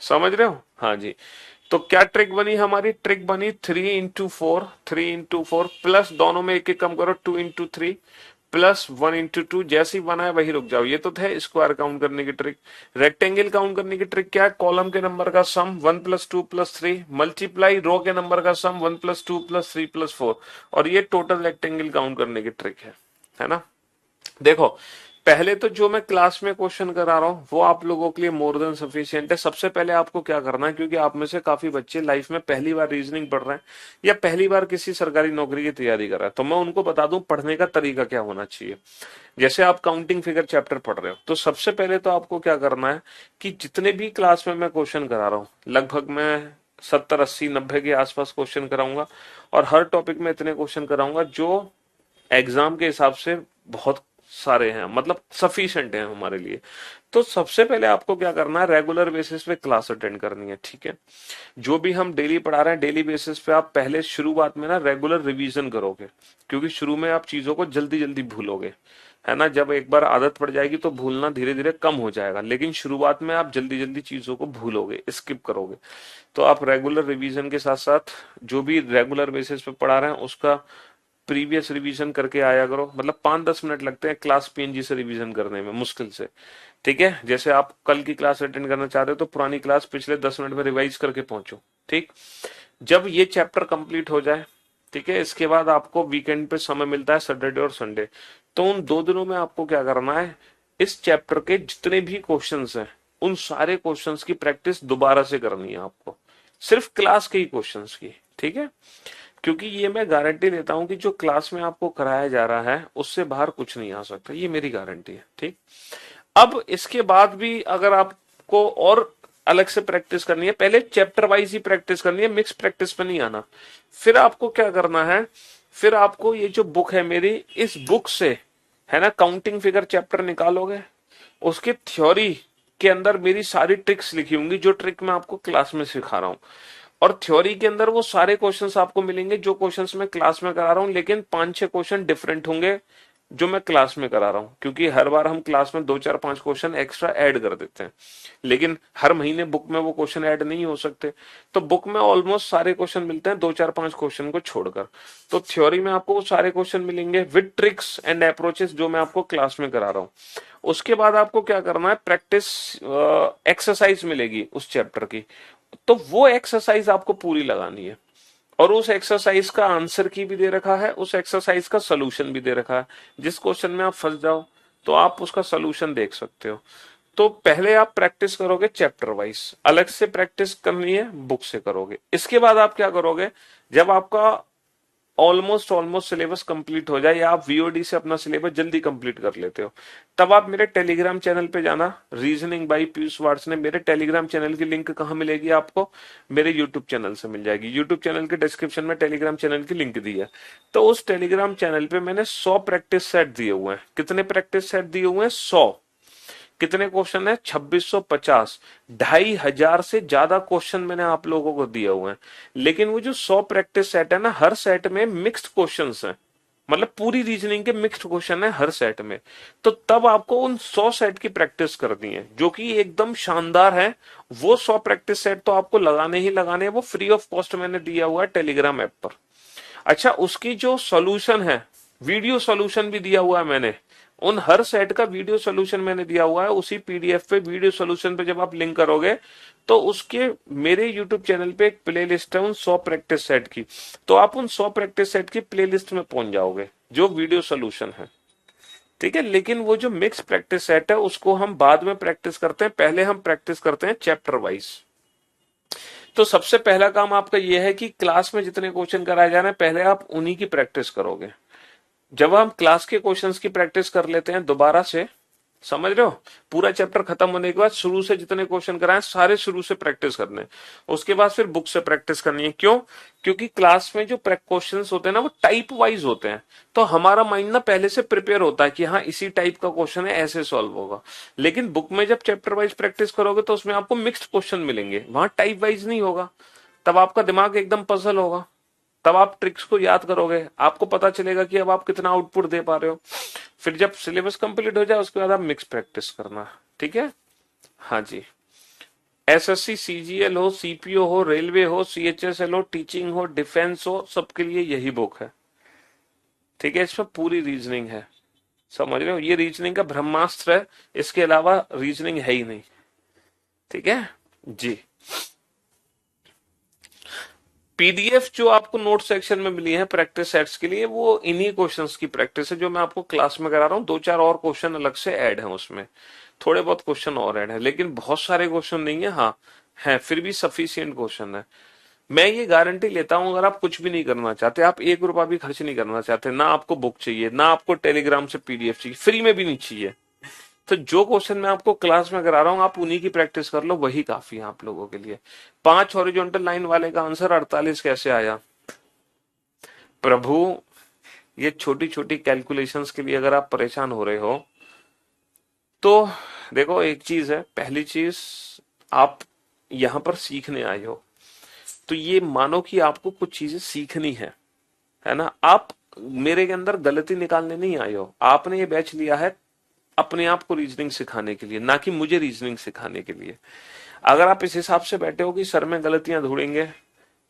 समझ रहे हो? हाँ जी। तो क्या ट्रिक बनी हमारी? ट्रिक बनी 3 इंटू 4, 3 इंटू 4, प्लस दोनों में एक एक कम करो, 2 इंटू 3, प्लस 1 इंटू 2, जैसे ही बनाए वही रुक जाओ। ये तो थे स्क्वायर काउंट करने की ट्रिक। रेक्टेंगल काउंट करने की ट्रिक क्या है? कॉलम के नंबर का सम 1 + 2 + 3, मल्टीप्लाई रो के नंबर का सम 1 + 2 + 3 + 4, और ये टोटल रेक्टेंगल काउंट करने की ट्रिक है ना? देखो, पहले तो जो मैं क्लास में क्वेश्चन करा रहा हूँ वो आप लोगों के लिए मोर देन सफिशिएंट है। सबसे पहले आपको क्या करना है, क्योंकि आप में से काफी बच्चे लाइफ में पहली बार रीजनिंग पढ़ रहे हैं या पहली बार किसी सरकारी नौकरी की तैयारी कर रहे हैं, तो मैं उनको बता दूं पढ़ने का तरीका क्या होना चाहिए। जैसे आप काउंटिंग फिगर चैप्टर पढ़ रहे हो, तो सबसे पहले तो आपको क्या करना है कि जितने भी क्लास में मैं क्वेश्चन करा रहा हूँ, लगभग मैं 70 80 90 के आसपास क्वेश्चन कराऊंगा, और हर टॉपिक में इतने क्वेश्चन कराऊंगा जो एग्जाम के हिसाब से बहुत सारे हैं, मतलब सफिशिएंट हैं हमारे लिए। तो सबसे पहले आपको क्या करना है, रेगुलर बेसिस पे क्लास अटेंड करनी है, ठीक है। जो भी हम डेली पढ़ा रहे हैं, डेली बेसिस पे आप पहले शुरुआत में ना रेगुलर रिवीजन करोगे, क्योंकि शुरू में आप चीजों को जल्दी जल्दी भूलोगे, है ना। जब एक बार आदत पड़ जाएगी तो भूलना धीरे धीरे कम हो जाएगा, लेकिन शुरुआत में आप जल्दी जल्दी चीजों को भूलोगे, स्किप करोगे। तो आप रेगुलर रिवीजन के साथ साथ जो भी रेगुलर बेसिस पे पढ़ा रहे हैं उसका प्रीवियस रिवीजन करके आया करो। मतलब 5-10 मिनट लगते हैं क्लास पीएनजी से रिवीजन करने में, मुश्किल से, ठीक है। जैसे आप कल की क्लास अटेंड करना चाहते हो तो पुरानी क्लास पिछले 10 मिनट में रिवाइज करके पहुंचो, ठीक। जब ये चैप्टर कंप्लीट हो जाए, ठीक है, इसके बाद आपको वीकेंड पे समय मिलता है, सैटरडे और संडे, तो उन 2 दिनों में आपको क्या करना है, इस चैप्टर के जितने भी क्वेश्चंस हैं उन सारे क्वेश्चंस की प्रैक्टिस दोबारा से करनी है आपको, सिर्फ क्लास के ही क्वेश्चंस की, ठीक है। क्योंकि ये मैं गारंटी देता हूं कि जो क्लास में आपको कराया जा रहा है उससे बाहर कुछ नहीं आ सकता, ये मेरी गारंटी है, ठीक। अब इसके बाद भी अगर आपको और अलग से प्रैक्टिस करनी है, पहले चैप्टर वाइज ही प्रैक्टिस करनी है, मिक्स प्रैक्टिस पे नहीं आना। फिर आपको क्या करना है, फिर आपको ये जो बुक है मेरी, इस बुक से है ना। काउंटिंग फिगर चैप्टर निकालोगे, उसके थ्योरी के अंदर मेरी सारी ट्रिक्स लिखी होंगी, जो ट्रिक मैं आपको क्लास में सिखा रहा हूं। और थ्योरी के अंदर वो सारे क्वेश्चंस आपको मिलेंगे जो क्वेश्चंस मैं क्लास में करा रहा हूं, लेकिन 5-6 क्वेश्चन डिफरेंट होंगे जो मैं क्लास में करा रहा हूं, क्योंकि हर बार हम क्लास में 2 4 5 क्वेश्चन एक्स्ट्रा ऐड कर देते हैं, लेकिन हर महीने बुक में वो क्वेश्चन ऐड नहीं हो सकते। तो बुक में ऑलमोस्ट सारे क्वेश्चन मिलते हैं 2 4 5 क्वेश्चन को छोड़कर। तो थ्योरी में आपको वो सारे क्वेश्चन मिलेंगे विद ट्रिक्स एंड अप्रोचेस जो मैं आपको क्लास में करा रहा हूं। उसके बाद आपको क्या करना है, प्रैक्टिस एक्सरसाइज मिलेगी उस चैप्टर की, तो वो एक्सरसाइज आपको पूरी लगानी है। और उस एक्सरसाइज का आंसर की भी दे रखा है, उस एक्सरसाइज का सोल्यूशन भी दे रखा है। जिस क्वेश्चन में आप फंस जाओ तो आप उसका सोल्यूशन देख सकते हो। तो पहले आप प्रैक्टिस करोगे चैप्टर वाइज, अलग से प्रैक्टिस करनी है, बुक से करोगे। इसके बाद आप क्या करोगे, जब आपका ऑलमोस्ट ऑलमोस्ट सिलेबस कंप्लीट हो जाए या आप वीओडी से अपना सिलेबस जल्दी कंप्लीट कर लेते हो, तब आप मेरे टेलीग्राम चैनल पे जाना। रीजनिंग बाय पीयूष वार्ड्स ने मेरे टेलीग्राम चैनल की लिंक कहाँ मिलेगी आपको, मेरे यूट्यूब चैनल से मिल जाएगी। यूट्यूब चैनल के डिस्क्रिप्शन में टेलीग्राम चैनल की लिंक दी है। तो उस टेलीग्राम चैनल पे मैंने 100 प्रैक्टिस सेट दिए हुए हैं। कितने प्रैक्टिस सेट दिए हुए हैं, 100। कितने क्वेश्चन है, 2650। 2500 से ज्यादा क्वेश्चन मैंने आप लोगों को दिए हुए हैं। लेकिन वो जो 100 प्रैक्टिस सेट है ना, हर सेट में मिक्स्ड क्वेश्चंस हैं, मतलब पूरी रीजनिंग के मिक्स्ड क्वेश्चन है हर सेट में। तो तब आपको उन 100 सेट की प्रैक्टिस करनी है, जो कि एकदम शानदार है। वो 100 प्रैक्टिस सेट तो आपको लगाने ही लगाने हैं, वो फ्री ऑफ कॉस्ट मैंने दिया हुआ है टेलीग्राम ऐप पर। अच्छा, उसकी जो सॉल्यूशन है, वीडियो सॉल्यूशन भी दिया हुआ है मैंने। उन हर सेट का वीडियो सॉल्यूशन मैंने दिया हुआ है उसी पीडीएफ पे। वीडियो सॉल्यूशन पे जब आप लिंक करोगे तो उसके मेरे यूट्यूब चैनल पे एक प्लेलिस्ट है उन 100 प्रैक्टिस सेट की। तो आप उन 100 प्रैक्टिस सेट की प्लेलिस्ट में पहुंच जाओगे जो वीडियो सॉल्यूशन है। ठीक है, लेकिन वो जो मिक्स प्रैक्टिस सेट है उसको हम बाद में प्रैक्टिस करते हैं, पहले हम प्रैक्टिस करते हैं चैप्टर वाइज। तो सबसे पहला काम आपका यह है कि क्लास में जितने क्वेश्चन कराए जा रहे हैं पहले आप उन्हीं की प्रैक्टिस करोगे। जब हम क्लास के क्वेश्चंस की प्रैक्टिस कर लेते हैं दोबारा से, समझ रहे हो, पूरा चैप्टर खत्म होने के बाद शुरू से जितने क्वेश्चन कराए सारे शुरू से प्रैक्टिस करने हैं। उसके बाद फिर बुक से प्रैक्टिस करनी है। क्यों? क्योंकि क्लास में जो क्वेश्चंस होते हैं ना वो टाइप वाइज होते हैं, तो हमारा माइंड ना पहले से प्रिपेयर होता है कि हाँ इसी टाइप का क्वेश्चन है, ऐसे सॉल्व होगा। लेकिन बुक में जब चैप्टर वाइज प्रैक्टिस करोगे तो उसमें आपको मिक्स्ड क्वेश्चन मिलेंगे, वहां टाइप वाइज नहीं होगा। तब आपका दिमाग एकदम पजल होगा, तब आप ट्रिक्स को याद करोगे, आपको पता चलेगा कि अब आप कितना आउटपुट दे पा रहे हो। फिर जब सिलेबस कंप्लीट हो जाए उसके बाद आप मिक्स प्रैक्टिस करना। ठीक है, हाँ जी। एसएससी सीजीएल हो, सीपीओ हो, रेलवे हो, सीएचएसएल हो, टीचिंग हो, डिफेंस हो, सबके लिए यही बुक है। ठीक है, इसमें पूरी रीजनिंग है, समझ रहे हो, ये रीजनिंग का ब्रह्मास्त्र है, इसके अलावा रीजनिंग है ही नहीं। ठीक है जी। पीडीएफ जो आपको नोट सेक्शन में मिली है प्रैक्टिस सेट्स के लिए, वो इन्हीं क्वेश्चंस की प्रैक्टिस है जो मैं आपको क्लास में करा रहा हूँ। 2 4 और क्वेश्चन अलग से ऐड हैं उसमें, थोड़े बहुत क्वेश्चन और ऐड है, लेकिन बहुत सारे क्वेश्चन नहीं है। हाँ है, फिर भी सफिशियंट क्वेश्चन है। मैं ये गारंटी लेता हूं, अगर आप कुछ भी नहीं करना चाहते, आप 1 रुपया भी खर्च नहीं करना चाहते, ना आपको बुक चाहिए, ना आपको टेलीग्राम से पीडीएफ चाहिए, फ्री में भी नहीं चाहिए, तो जो क्वेश्चन मैं आपको क्लास में करा रहा हूं आप उन्हीं की प्रैक्टिस कर लो, वही काफी है आप लोगों के लिए। 5 हॉरिजॉन्टल लाइन वाले का आंसर 48 कैसे आया प्रभु? ये छोटी छोटी कैलकुलेशंस के लिए अगर आप परेशान हो रहे हो तो देखो, एक चीज है, पहली चीज, आप यहां पर सीखने आए हो, तो ये मानो कि आपको कुछ चीजें सीखनी है ना। आप मेरे के अंदर गलती निकालने नहीं आए हो, आपने ये बैच लिया है अपने आप को रीजनिंग सिखाने के लिए, ना कि मुझे रीजनिंग सिखाने के लिए। अगर आप इस हिसाब से बैठे हो कि सर में गलतियां ढूंढेंगे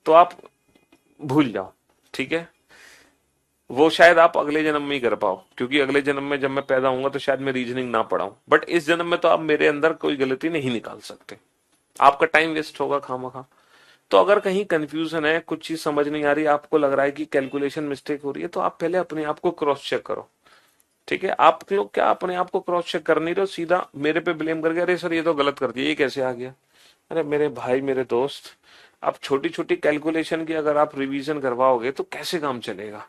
तो आप भूल जाओ। ठीक है, वो शायद आप अगले जन्म में ही कर पाओ, क्योंकि अगले जन्म में जब मैं पैदा होऊंगा तो शायद मैं रीजनिंग ना पढ़ाऊं, बट इस जन्म में तो आप मेरे अंदर कोई गलती नहीं निकाल सकते, आपका टाइम वेस्ट होगा खामखा। तो अगर कहीं कंफ्यूजन है, कुछ चीज समझ नहीं आ रही, आपको लग रहा है कि कैलकुलेशन मिस्टेक हो रही है, तो आप पहले अपने आप को क्रॉस चेक करो। ठीक है, आप लोग क्या अपने आप को क्रॉस चेक कर नहीं रहे हो, सीधा मेरे पे ब्लेम करके अरे सर ये तो गलत कर दिया, ये कैसे आ गया। अरे मेरे भाई, मेरे दोस्त, आप छोटी छोटी कैलकुलेशन की अगर आप रिवीजन करवाओगे तो कैसे काम चलेगा।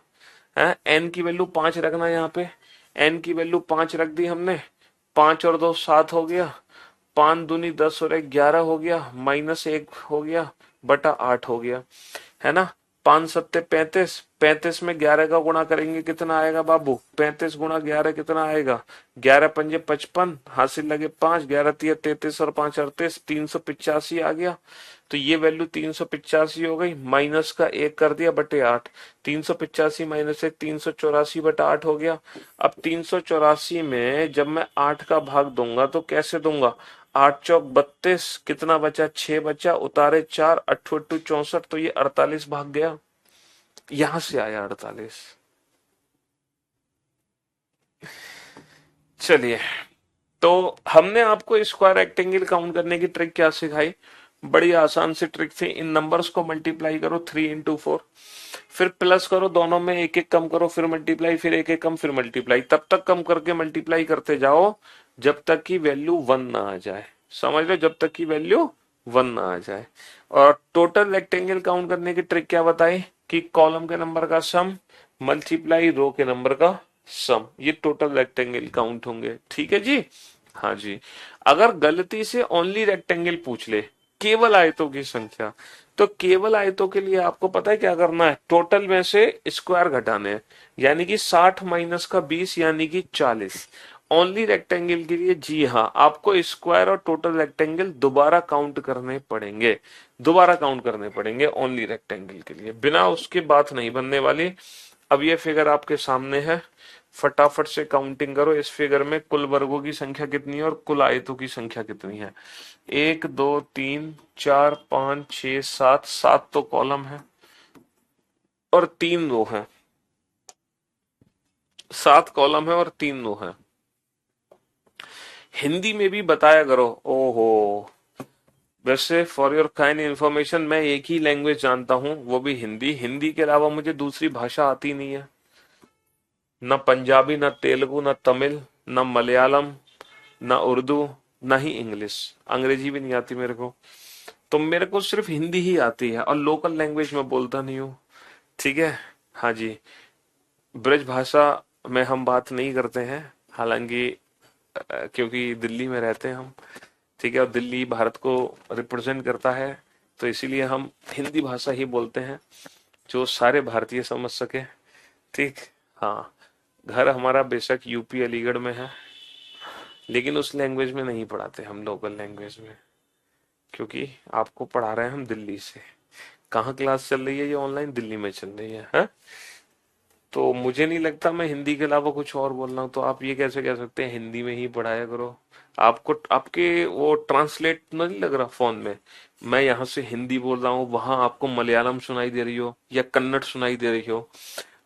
है, एन की वैल्यू 5 रखना, यहाँ पे एन की वैल्यू 5 रख दी हमने, 5 और 2 7 हो गया, 5 दूनी 10 और 1 11 हो गया, -1 हो गया, बटा 8 हो गया, है ना। 5 सत्ते 35, 35 में 11 का गुणा करेंगे कितना आएगा बाबू? 35 गुणा 11 कितना आएगा? 11 पंजे 55, हासिल लगे 5, 11 तिया 33 और 5 38, 385 आ गया। तो ये वैल्यू 385 हो गई, माइनस का 1 कर दिया बटे 8, 385 माइनस 1 384 बटा 8 हो गया। अब 384 में जब मैं 8 का भाग दूंगा तो कैसे दूंगा? 8 चौक 32, कितना बचा? 6 बचा, उतारे 4, 8 8 64, तो ये 48 भाग गया, यहां से आया 48। चलिए, तो हमने आपको स्क्वायर रेक्टेंगल काउंट करने की ट्रिक क्या सिखाई? बड़ी आसान सी ट्रिक थी। इन नंबर्स को मल्टीप्लाई करो 3 इंटू 4, फिर प्लस करो, दोनों में एक एक कम करो, फिर मल्टीप्लाई, फिर एक एक कम, फिर मल्टीप्लाई, तब तक कम करके मल्टीप्लाई करते जाओ जब तक की वैल्यू 1 ना आ जाए। समझ लो, जब तक की वैल्यू 1 ना आ जाए। और टोटल रेक्टेंगल काउंट करने की ट्रिक क्या बताई? कि कॉलम के नंबर का सम मल्टीप्लाई रो के नंबर का सम, ये टोटल रेक्टेंगल काउंट होंगे। ठीक है जी? हाँ जी। अगर गलती से ओनली रेक्टेंगल पूछ ले, केवल आयतों की संख्या, तो केवल आयतों के लिए आपको पता है क्या करना है? टोटल में से स्क्वायर घटाने हैं, यानी कि 60 माइनस का 20 यानी कि 40। ओनली रेक्टेंगल के लिए जी हाँ, आपको स्क्वायर और टोटल रेक्टेंगल दोबारा काउंट करने पड़ेंगे, दोबारा काउंट करने पड़ेंगे ओनली रेक्टेंगल के लिए, बिना उसके बात नहीं बनने वाली। अब ये फिगर आपके सामने है, फटाफट से काउंटिंग करो। इस फिगर में कुल वर्गों की संख्या कितनी है और कुल आयतों की संख्या कितनी है? 1 2 3 4 5 6 7, 7 तो कॉलम है और 3 रो है। 7 कॉलम है और 3 रो है। हिंदी में भी बताया करो। ओहो, वैसे फॉर योर काइंड इंफॉर्मेशन, मैं एक ही लैंग्वेज जानता हूं, वो भी हिंदी। हिंदी के अलावा मुझे दूसरी भाषा आती नहीं है, न पंजाबी, न तेलुगु, न तमिल, न मलयालम, ना उर्दू, ना ही इंग्लिश। अंग्रेजी भी नहीं आती मेरे को, तो मेरे को सिर्फ हिंदी ही आती है, और लोकल लैंग्वेज में बोलता नहीं हूँ। ठीक है? हाँ जी। ब्रज भाषा में हम बात नहीं करते हैं, हालांकि क्योंकि दिल्ली में रहते हैं हम। ठीक है? और दिल्ली भारत को रिप्रेजेंट करता है, तो इसीलिए हम हिंदी भाषा ही बोलते हैं, जो सारे भारतीय समझ सके। ठीक? हाँ। घर हमारा बेशक यूपी अलीगढ़ में है, लेकिन उस लैंग्वेज में नहीं पढ़ाते हम, लोकल लैंग्वेज में, क्योंकि आपको पढ़ा रहे हैं हम दिल्ली से। कहाँ क्लास चल रही है? ये ऑनलाइन दिल्ली में चल रही है? तो मुझे नहीं लगता मैं हिंदी के अलावा कुछ और बोल रहा हूँ, तो आप ये कैसे कह सकते हैं हिंदी में ही पढ़ाया करो? आपको आपके वो ट्रांसलेट नहीं लग रहा फोन में? मैं यहाँ से हिंदी बोल रहा हूँ, वहां आपको मलयालम सुनाई दे रही हो या कन्नड़ सुनाई दे रही हो?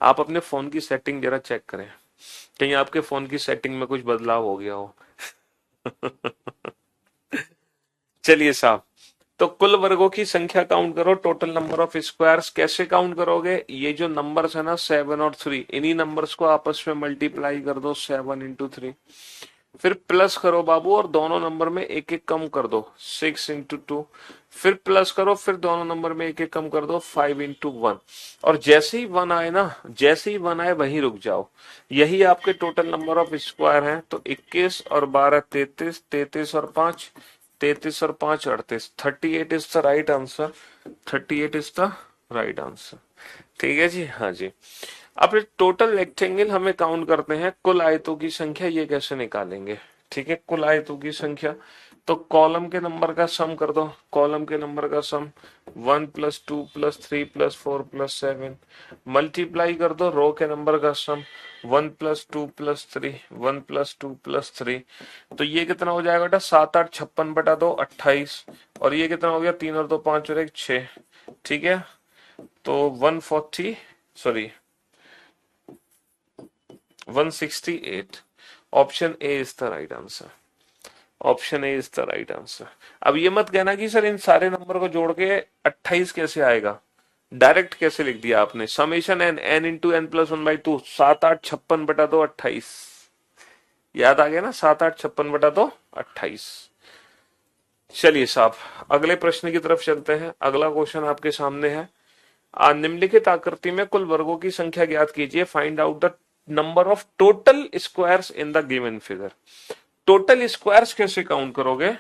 आप अपने फोन की सेटिंग जरा चेक करें, कहीं आपके फोन की सेटिंग में कुछ बदलाव हो गया हो। चलिए साहब, तो कुल वर्गों की संख्या काउंट करो, टोटल नंबर ऑफ स्क्वायर्स। कैसे काउंट करोगे? ये जो नंबर्स है ना 7 और 3, इन्हीं नंबर्स को आपस में मल्टीप्लाई कर दो, 7 इंटू 3, फिर प्लस करो बाबू, और दोनों नंबर में एक एक कम कर दो, 6 इंटू 2, फिर प्लस करो, फिर दोनों नंबर में एक एक कम कर दो, 5 इंटू 1। और जैसे ही 1 आए ना, जैसे ही 1 आए वहीं रुक जाओ। यही आपके टोटल नंबर ऑफ स्क्वायर हैं। तो 21 और 12 33, 33 और 5 33 और 5 38, 38 is the right answer. 38 is the right answer. ठीक है जी? हाँ जी। अब टोटल रेक्टेंगल हमें काउंट करते हैं, कुल आयतों की संख्या ये कैसे निकालेंगे? ठीक है? कुल आयतों की संख्या, तो कॉलम के नंबर का सम कर दो। कॉलम के नंबर का सम 1 plus 2 plus 3 plus 4 plus 7, multiply कर दो रो के नंबर का सम 1 प्लस 2 प्लस 3, 1 प्लस 2 प्लस 3, तो ये कितना हो जाएगा बेटा? 7 8 56 बटा 2 28, और ये कितना हो गया? 3 और 2 5 और 1 6। ठीक है? तो 140, sorry 168। Option A is the right answer. Option A is the right answer. अब ये मत कहना कि सर इन सारे नंबर को जोड़ के 28 कैसे आएगा? डायरेक्ट कैसे लिख दिया आपने? Summation n, n into n plus 1/2, 7 8 56 बटा 2 28। याद आ गया ना? 7 8 56 बटा 2 28। चलिए साहब, अगले प्रश्न की तरफ चलते हैं। अगला क्वेश्चन आपके सामने है। निम्नलिखित आकृति में कुल वर्गों की संख्या ज्ञात कीजिए। Find out the number of total squares in the given figure. Total squares कैसे काउंट करोगे?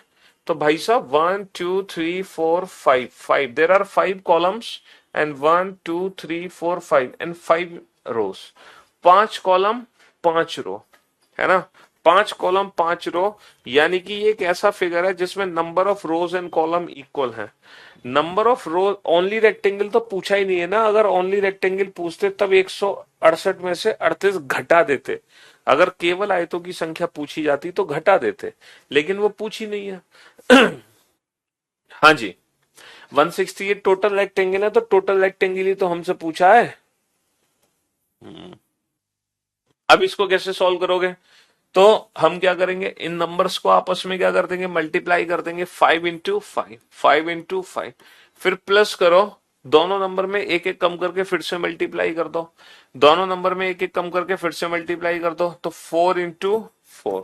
तो भाई साहब 1 2 3 4 5, 5, there are 5 columns and 1 2 3 4 5 and 5 rows, 5 column 5 row, है ना, 5 कॉलम 5 रो। यानी कि ये एक ऐसा फिगर है जिसमें number of rows and column equal है। Number of rows, only rectangle तो पूछा ही नहीं है ना, अगर ओनली रेक्टेंगल पूछते तब 168 में से 38 घटा देते। अगर केवल आयतों की संख्या पूछी जाती तो घटा देते, लेकिन वो पूछी नहीं है। हाँ जी, 168 टोटल रेक्टेंगल है, तो टोटल रेक्टेंगल ही तो हमसे पूछा है। अब इसको कैसे सॉल्व करोगे? तो हम क्या करेंगे, इन नंबर्स को आपस में क्या कर देंगे, मल्टीप्लाई कर देंगे, 5 इंटू 5, 5 इंटू 5, फिर प्लस करो, दोनों नंबर में एक एक कम करके फिर से मल्टीप्लाई कर दो, दोनों नंबर में एक एक कम करके फिर से मल्टीप्लाई कर दो, तो 4 इंटू 4,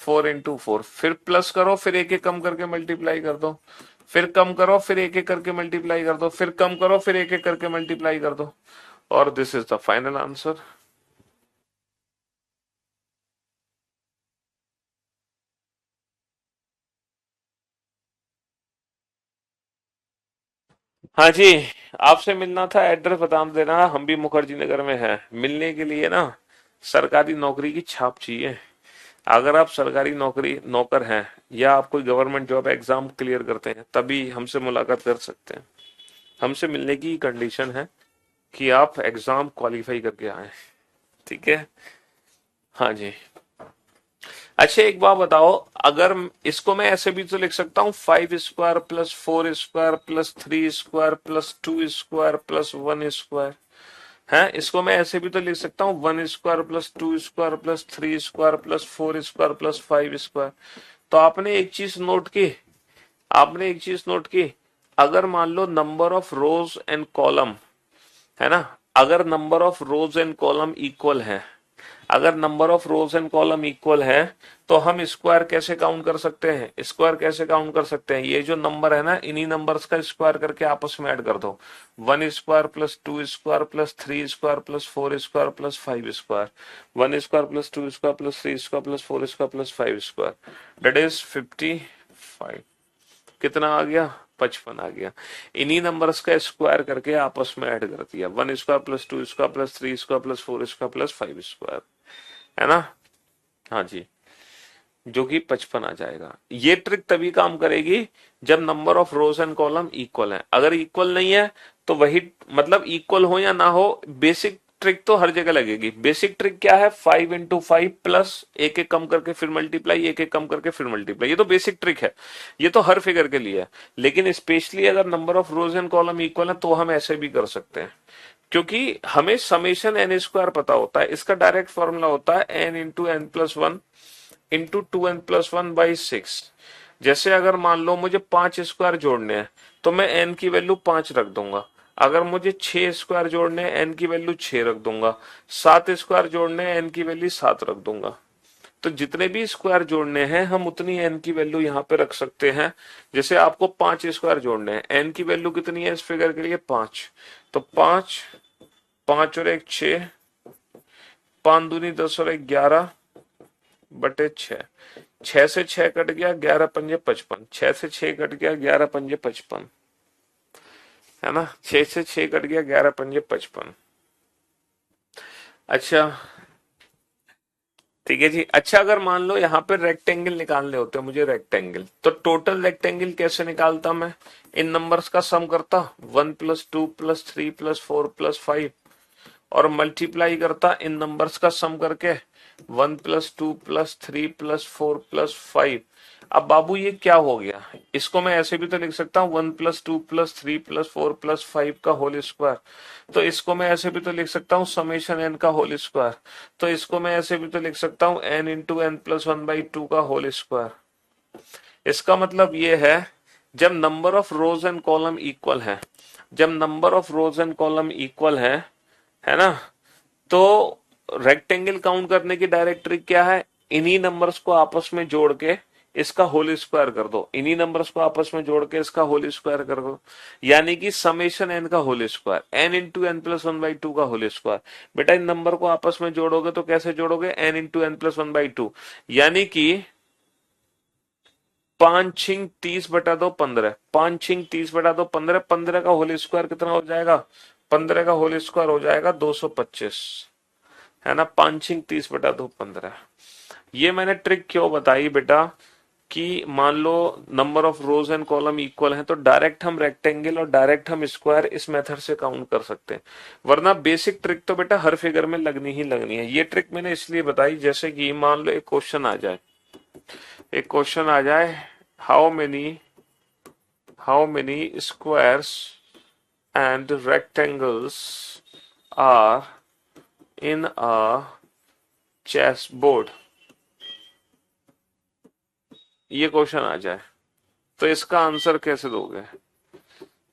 4 इंटू 4, फिर प्लस करो, फिर एक एक कम करके मल्टीप्लाई कर दो, फिर कम करो, फिर एक एक करके मल्टीप्लाई कर दो, फिर कम करो, फिर एक एक करके मल्टीप्लाई कर दो, और this is the final answer. हाँ जी, आपसे मिलना था, एड्रेस बता देना, हम भी मुखर्जी नगर में हैं। मिलने के लिए ना सरकारी नौकरी की छाप चाहिए। अगर आप सरकारी नौकरी नौकर हैं या आप कोई गवर्नमेंट जॉब एग्जाम क्लियर करते हैं तभी हमसे मुलाकात कर सकते हैं। हमसे मिलने की कंडीशन है कि आप एग्जाम क्वालिफाई करके आए। ठीक है, हाँ जी। अच्छा एक बात बताओ, अगर इसको मैं ऐसे भी तो लिख सकता हूँ, 5 square plus 4 square plus 3 square plus 1 square, है, इसको मैं ऐसे भी तो लिख सकता हूँ, 1 square plus 2 square plus 3 square plus 4 square plus 5 square. तो आपने एक चीज नोट की, आपने एक चीज नोट की, अगर मान लो number of rows and column, है ना, अगर number of rows and column equal है, अगर number of rows and column equal है, तो हम स्क्वायर कैसे काउंट कर सकते हैं, स्क्वायर कैसे काउंट कर सकते हैं, ये जो नंबर है ना, इन्हीं नंबर्स का स्क्वायर करके आपस में ऐड कर दो, 1 square plus 2 square plus 3 square plus 4 square plus 5 square, 1 square plus 2 square plus 3 square plus 4 square plus 5 square, that is 55। कितना आ गया, 55 आ गया। इन्हीं नंबर्स का स्क्वायर करके आपस में ऐड कर दिया, 1 square plus 2 square plus 3 square plus 4 square plus 5 square, है ना। हाँ जी, जो कि 55 आ जाएगा। ये ट्रिक तभी काम करेगी जब number of rows and column equal है। अगर इक्वल नहीं है तो वही, मतलब इक्वल हो या ना हो, बेसिक ट्रिक तो हर जगह लगेगी। बेसिक ट्रिक क्या है, 5 इंटू 5 प्लस एक एक कम करके फिर मल्टीप्लाई, एक एक कम करके फिर मल्टीप्लाई, ये तो बेसिक ट्रिक है, ये तो हर फिगर के लिए है। लेकिन स्पेशली अगर number of rows and column equal है तो हम ऐसे भी कर सकते हैं, क्योंकि हमें समेशन एन स्क्वायर पता होता है, इसका डायरेक्ट फॉर्मूला होता है n into n plus 1 into 2n plus 1 by 6। जैसे अगर मान लो मुझे 5 स्क्वायर जोड़ने हैं तो मैं n की वैल्यू 5 रख दूंगा, अगर मुझे 6 स्क्वायर जोड़ने हैं n की वैल्यू 6 रख दूंगा, 7 स्क्वायर जोड़ने हैं n की वैल्यू 7 रख दूंगा। तो जितने भी स्क्वायर जोड़ने हैं हम उतनी n की वैल्यू यहाँ पे रख सकते हैं। जैसे आपको 5 स्क्वायर जोड़ने हैं, n की वैल्यू कितनी है इस फिगर के लिए, 5, तो 5, 5 और 1 6, 5 दूनी 10 और 1 11 बटे 6, 6 से 6 कट गया, 11 पंजे 55, 6 से 6 कट गया, 11 पंजे 55, है ना, 6 से 6 कट गया, 11 पंजे 55। अच्छा ठीक है जी। अच्छा अगर मान लो यहाँ पे रेक्टेंगल निकालने होते हैं मुझे, रेक्टेंगल, तो टोटल रेक्टेंगल कैसे निकालता मैं, इन नंबर्स का सम करता, 1 प्लस 2 प्लस 3 प्लस 4 प्लस 5, और मल्टीप्लाई करता इन नंबर्स का सम करके, 1 प्लस 2 प्लस 3 प्लस 4 प्लस 5। अब बाबू ये क्या हो गया, इसको मैं ऐसे भी तो लिख सकता हूँ, 1 प्लस 2 प्लस 3 प्लस 4 प्लस 5 का होल स्क्वायर। तो इसको मैं ऐसे भी तो लिख सकता हूँ समेशन एन का होल स्क्वायर। तो इसको मैं ऐसे भी तो लिख सकता हूँ n into n plus 1 by 2 का होल स्क्वायर। इसका मतलब ये है, जब number of rows and column equal है, जब number of rows and column equal है ना, तो रेक्टेंगल काउंट करने की डायरेक्ट ट्रिक क्या है, इन्हीं नंबर्स को आपस में जोड़ के इसका होल स्क्वायर कर दो, इन्हीं नंबर्स को आपस में जोड़ के इसका होल स्क्वायर कर दो, यानी कि समेशन एन का whole square, n into n plus 1 by 2 का होल स्क्वायर। बेटा इन नंबर को आपस में जोड़ोगे तो कैसे जोड़ोगे, n into n plus 1 by 2, यानी कि पांच छिंग 30/2 15, 5 छिंग 30/2 15, 15 का होल स्क्वायर कितना हो जाएगा? 15 का होल स्क्वायर हो जाएगा 225, है ना। 5 छिंग 30/2 15। ये मैंने ट्रिक क्यों बताई बेटा कि मान लो number of rows and column equal हैं तो डायरेक्ट हम रेक्टेंगल और डायरेक्ट हम स्क्वायर इस मेथड से काउंट कर सकते हैं, वरना बेसिक ट्रिक तो बेटा हर फिगर में लगनी ही लगनी है। ये ट्रिक मैंने इसलिए बताई जैसे कि मान लो एक क्वेश्चन आ जाए, एक क्वेश्चन आ जाए, how many squares and rectangles are in a chessboard, ये क्वेश्चन आ जाए तो इसका आंसर कैसे दोगे?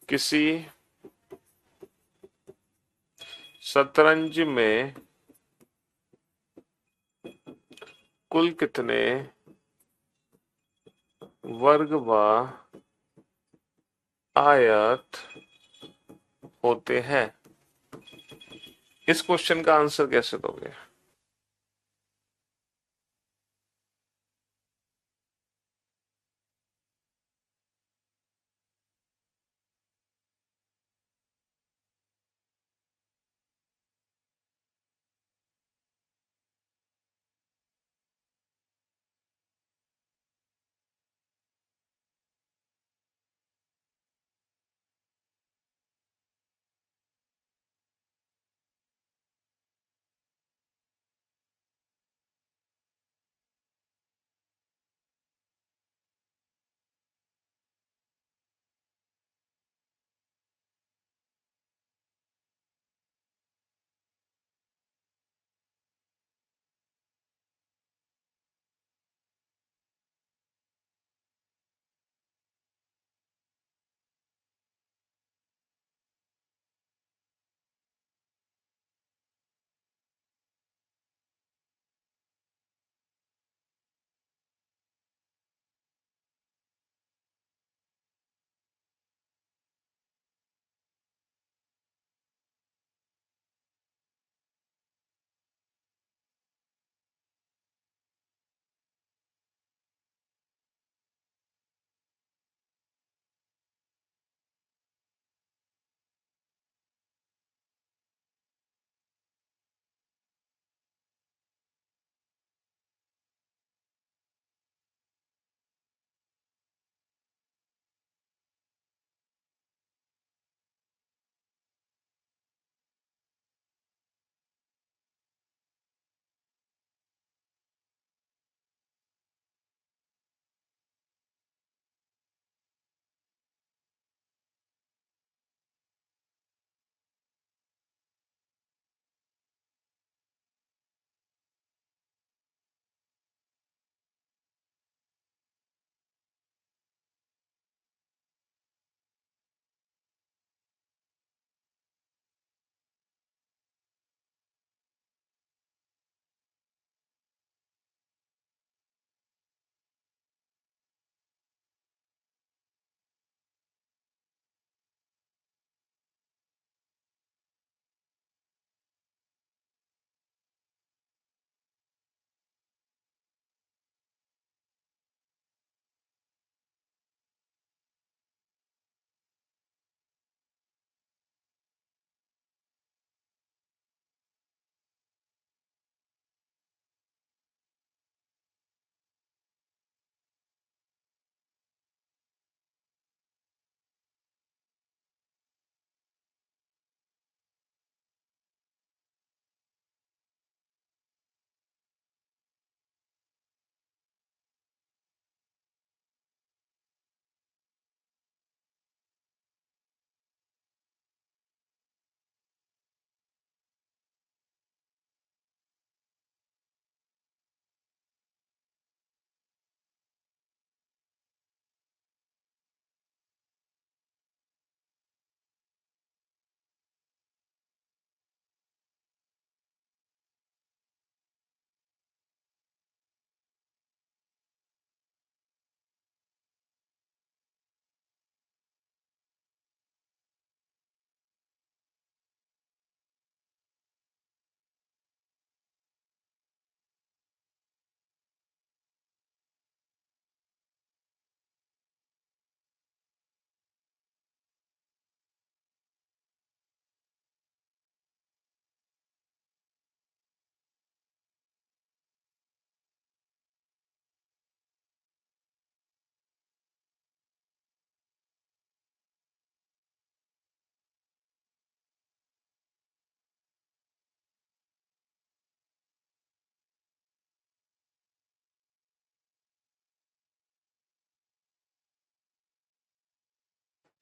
किसी शतरंज में कुल कितने वर्ग व आयत होते हैं, इस क्वेश्चन का आंसर कैसे दोगे?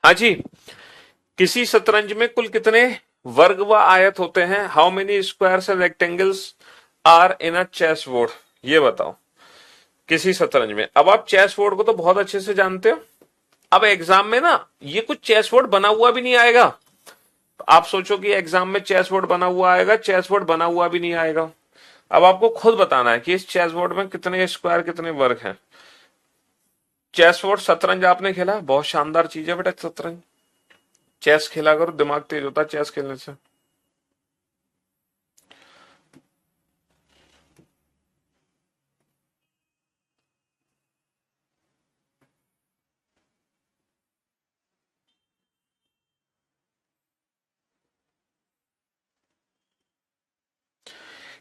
हाँ जी, किसी शतरंज में कुल कितने वर्ग व आयत होते हैं? How many squares and rectangles are in a chessboard? ये बताओ किसी शतरंज में। अब आप चेस बोर्ड को तो बहुत अच्छे से जानते हो। अब एग्जाम में ना ये कुछ चेस बोर्ड बना हुआ भी नहीं आएगा। आप सोचो कि एग्जाम में चेस बोर्ड बना हुआ आएगा, चेस बोर्ड बना हुआ भी नहीं आएगा। अब आपको खुद बताना है कि इस चेस बोर्ड में कितने स्क्वायर कितने वर्ग हैं। चेस बोर्ड, शतरंज आपने खेला, बहुत शानदार चीज है बेटा शतरंज। चेस खेला करो, दिमाग तेज होता है चेस खेलने से।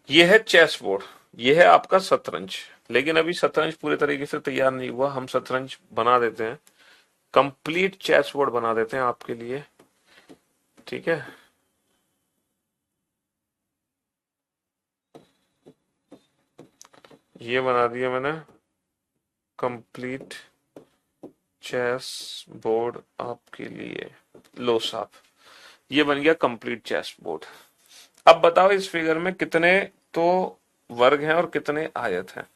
ये है चेस बोर्ड, ये है आपका शतरंज। लेकिन अभी शतरंज पूरे तरीके से तैयार नहीं हुआ, हम शतरंज बना देते हैं, कंप्लीट चेस बोर्ड बना देते हैं आपके लिए। ठीक है, ये बना दिया मैंने कंप्लीट चेस बोर्ड आपके लिए। लो साहब, ये बन गया कंप्लीट चेस बोर्ड। अब बताओ इस फिगर में कितने तो वर्ग हैं और कितने आयत हैं।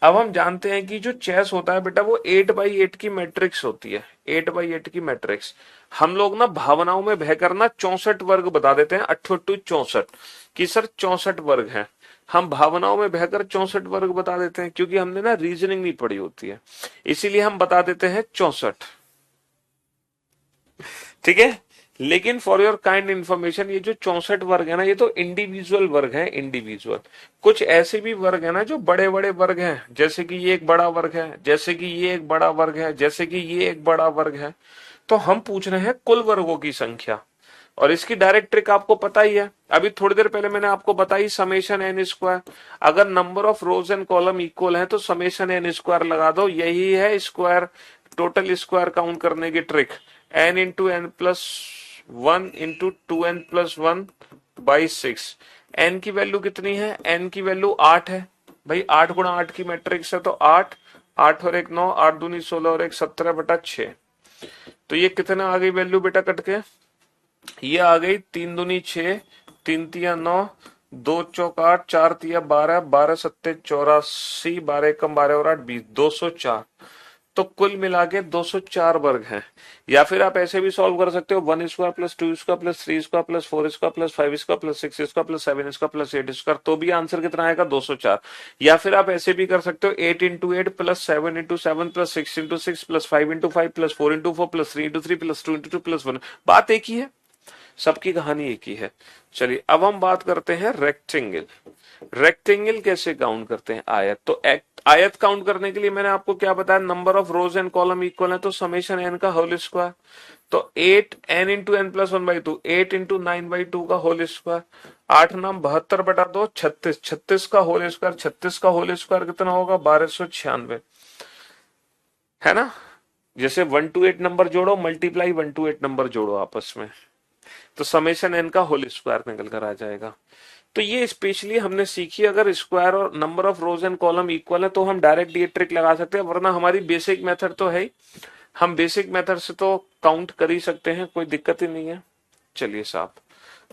अब हम जानते हैं कि जो चेस होता है बेटा वो 8x8 की मैट्रिक्स होती है, 8x8 की मैट्रिक्स। हम लोग ना भावनाओं में बहकर ना 64 वर्ग बता देते हैं, 8×8 = 64 कि सर 64 वर्ग हैं। हम भावनाओं में बहकर 64 वर्ग बता देते हैं क्योंकि हमने ना रीजनिंग नहीं पढ़ी होती है, इसीलिए हम बता देते हैं 64। ठीक है, लेकिन फॉर योर काइंड इंफॉर्मेशन ये जो 64 वर्ग है ना ये तो इंडिविजुअल वर्ग है, इंडिविजुअल। कुछ ऐसे भी वर्ग है ना जो बड़े बड़े वर्ग हैं, जैसे कि ये एक बड़ा वर्ग है, जैसे कि ये एक बड़ा वर्ग है, जैसे कि ये एक बड़ा वर्ग है। तो हम पूछ रहे हैं कुल वर्गों की संख्या, और इसकी डायरेक्ट ट्रिक आपको पता ही है। अभी थोड़ी देर पहले मैंने आपको बताई समेशन एन स्क्वायर। अगर number of rows and column equal है तो समेशन एन स्क्वायर लगा दो, यही है स्क्वायर, टोटल स्क्वायर काउंट करने की trick. N into n plus 1 into 2n+1/6। N की वैल्यू कितनी है? एन की वैल्यू 8 है भाई, 8×8 की मैट्रिक्स है तो 8, 8 और 1 9, 8 दूनी 16 और 1 17/6। तो ये कितना आ गई वैल्यू बेटा कट के? ये आ गई 3×2 = 6, 3×3 = 9, 2×4 = 8, 4×3 = 12, 12×7 = 84, 12×1 = 12 और 8 20, 204। तो कुल मिला के 204 वर्ग हैं। या फिर आप ऐसे भी सॉल्व कर सकते हो, 1 square plus 2 square plus 3 square plus 4 square plus 5 square plus 6 square plus 7 square plus 8 square, तो भी आंसर कितना आएगा? 204। या फिर आप ऐसे भी कर सकते हो, 8×8 plus 7×7 plus 6×6 plus 5×5 plus 4×4 plus 3×3 plus 2×2 plus 1। बात एक ही है, सबकी कहानी एक ही है। चलिए अब हम बात करते हैं रेक्टेंगल। रेक्टेंगल कैसे काउंट करते हैं? आयत। तो आयत काउंट करने के लिए मैंने आपको क्या बताया, number of rows and column equal है तो समेशन एन का होल स्क्वायर। तो 8n×n+1/2, 8×9/2 का होल स्क्वायर। 8×9 = 72/2, 36, 36 का होल स्क्वायर, 36 का होल स्क्वायर कितना होगा? 1296, है ना। जैसे 1 to 8 नंबर जोड़ो, मल्टीप्लाई 1 to 8 नंबर जोड़ो आपस में, तो समेशन एन का होल स्क्वायर निकल कर आ जाएगा। तो ये स्पेशली हमने सीखी, अगर स्क्वायर और number of rows and column equal है तो हम डायरेक्ट ये ट्रिक लगा सकते हैं, वरना हमारी बेसिक मेथड तो है ही, हम बेसिक मेथड से तो काउंट कर ही सकते हैं, कोई दिक्कत ही नहीं है। चलिए साहब,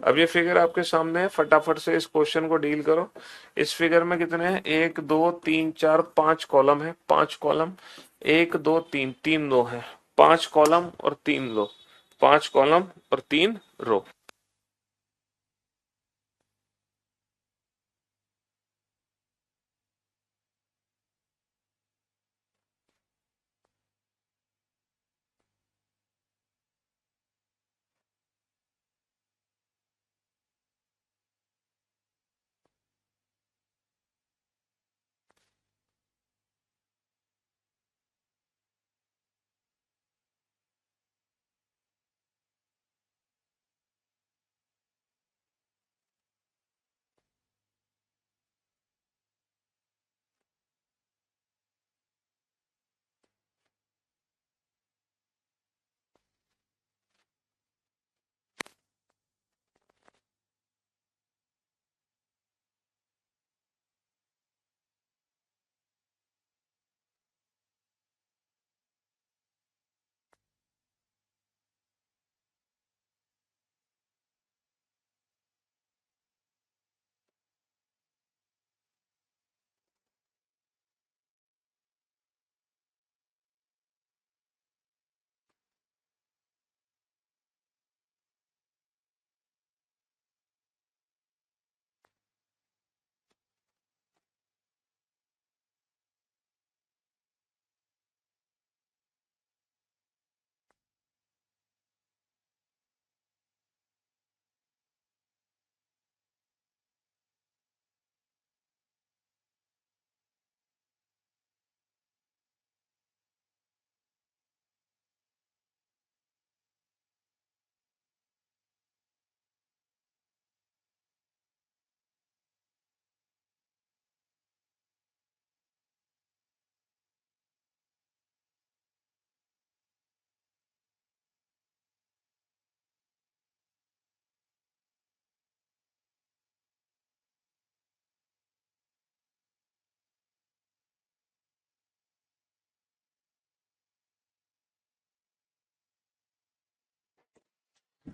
अब ये फिगर आपके सामने है, फटाफट से इस क्वेश्चन को डील करो। इस फिगर में कितने हैं? 1 2 3 4 5 कॉलम है, 5 कॉलम। 1 2 3, 3 रो है, 5 कॉलम और 3 रो, 5 कॉलम और 3 रो।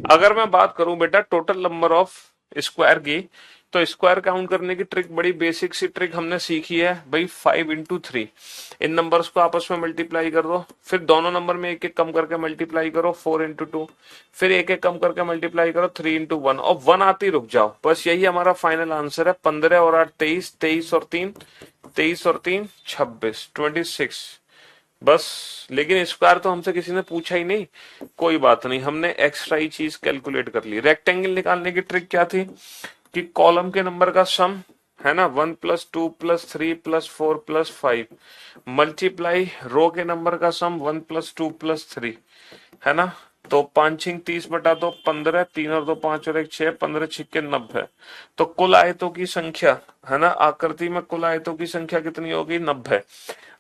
अगर मैं बात करूं बेटा टोटल नंबर ऑफ स्क्वायर की, तो स्क्वायर काउंट करने की ट्रिक बड़ी बेसिक सी ट्रिक हमने सीखी है भाई, 5 into 3। इन नंबर्स को आपस में मल्टीप्लाई कर दो, फिर दोनों नंबर में एक एक कम करके मल्टीप्लाई करो, 4 into 2, फिर एक एक कम करके मल्टीप्लाई करो, 3 into 1, और 1 आती रुक जाओ। बस यही हमारा फाइनल आंसर है। 15 और 8 23, 23 और 3 26, 26। बस। लेकिन स्क्वायर तो हमसे किसी ने पूछा ही नहीं। कोई बात नहीं, हमने एक्स्ट्रा ही चीज कैलकुलेट कर ली। रेक्टेंगल निकालने की ट्रिक क्या थी कि कॉलम के नंबर का सम है ना, 1 + 2 + 3 + 4 + 5 मल्टीप्लाई रो के नंबर का सम 1 + 2 + 3, है ना। तो 5×5 = 30 बटा 2, 15, 3 और 2 5 और 1 6, 15 6 90। तो कुल आयतों की संख्या, है ना, आकृति में कुल आयतों की संख्या कितनी होगी? 90।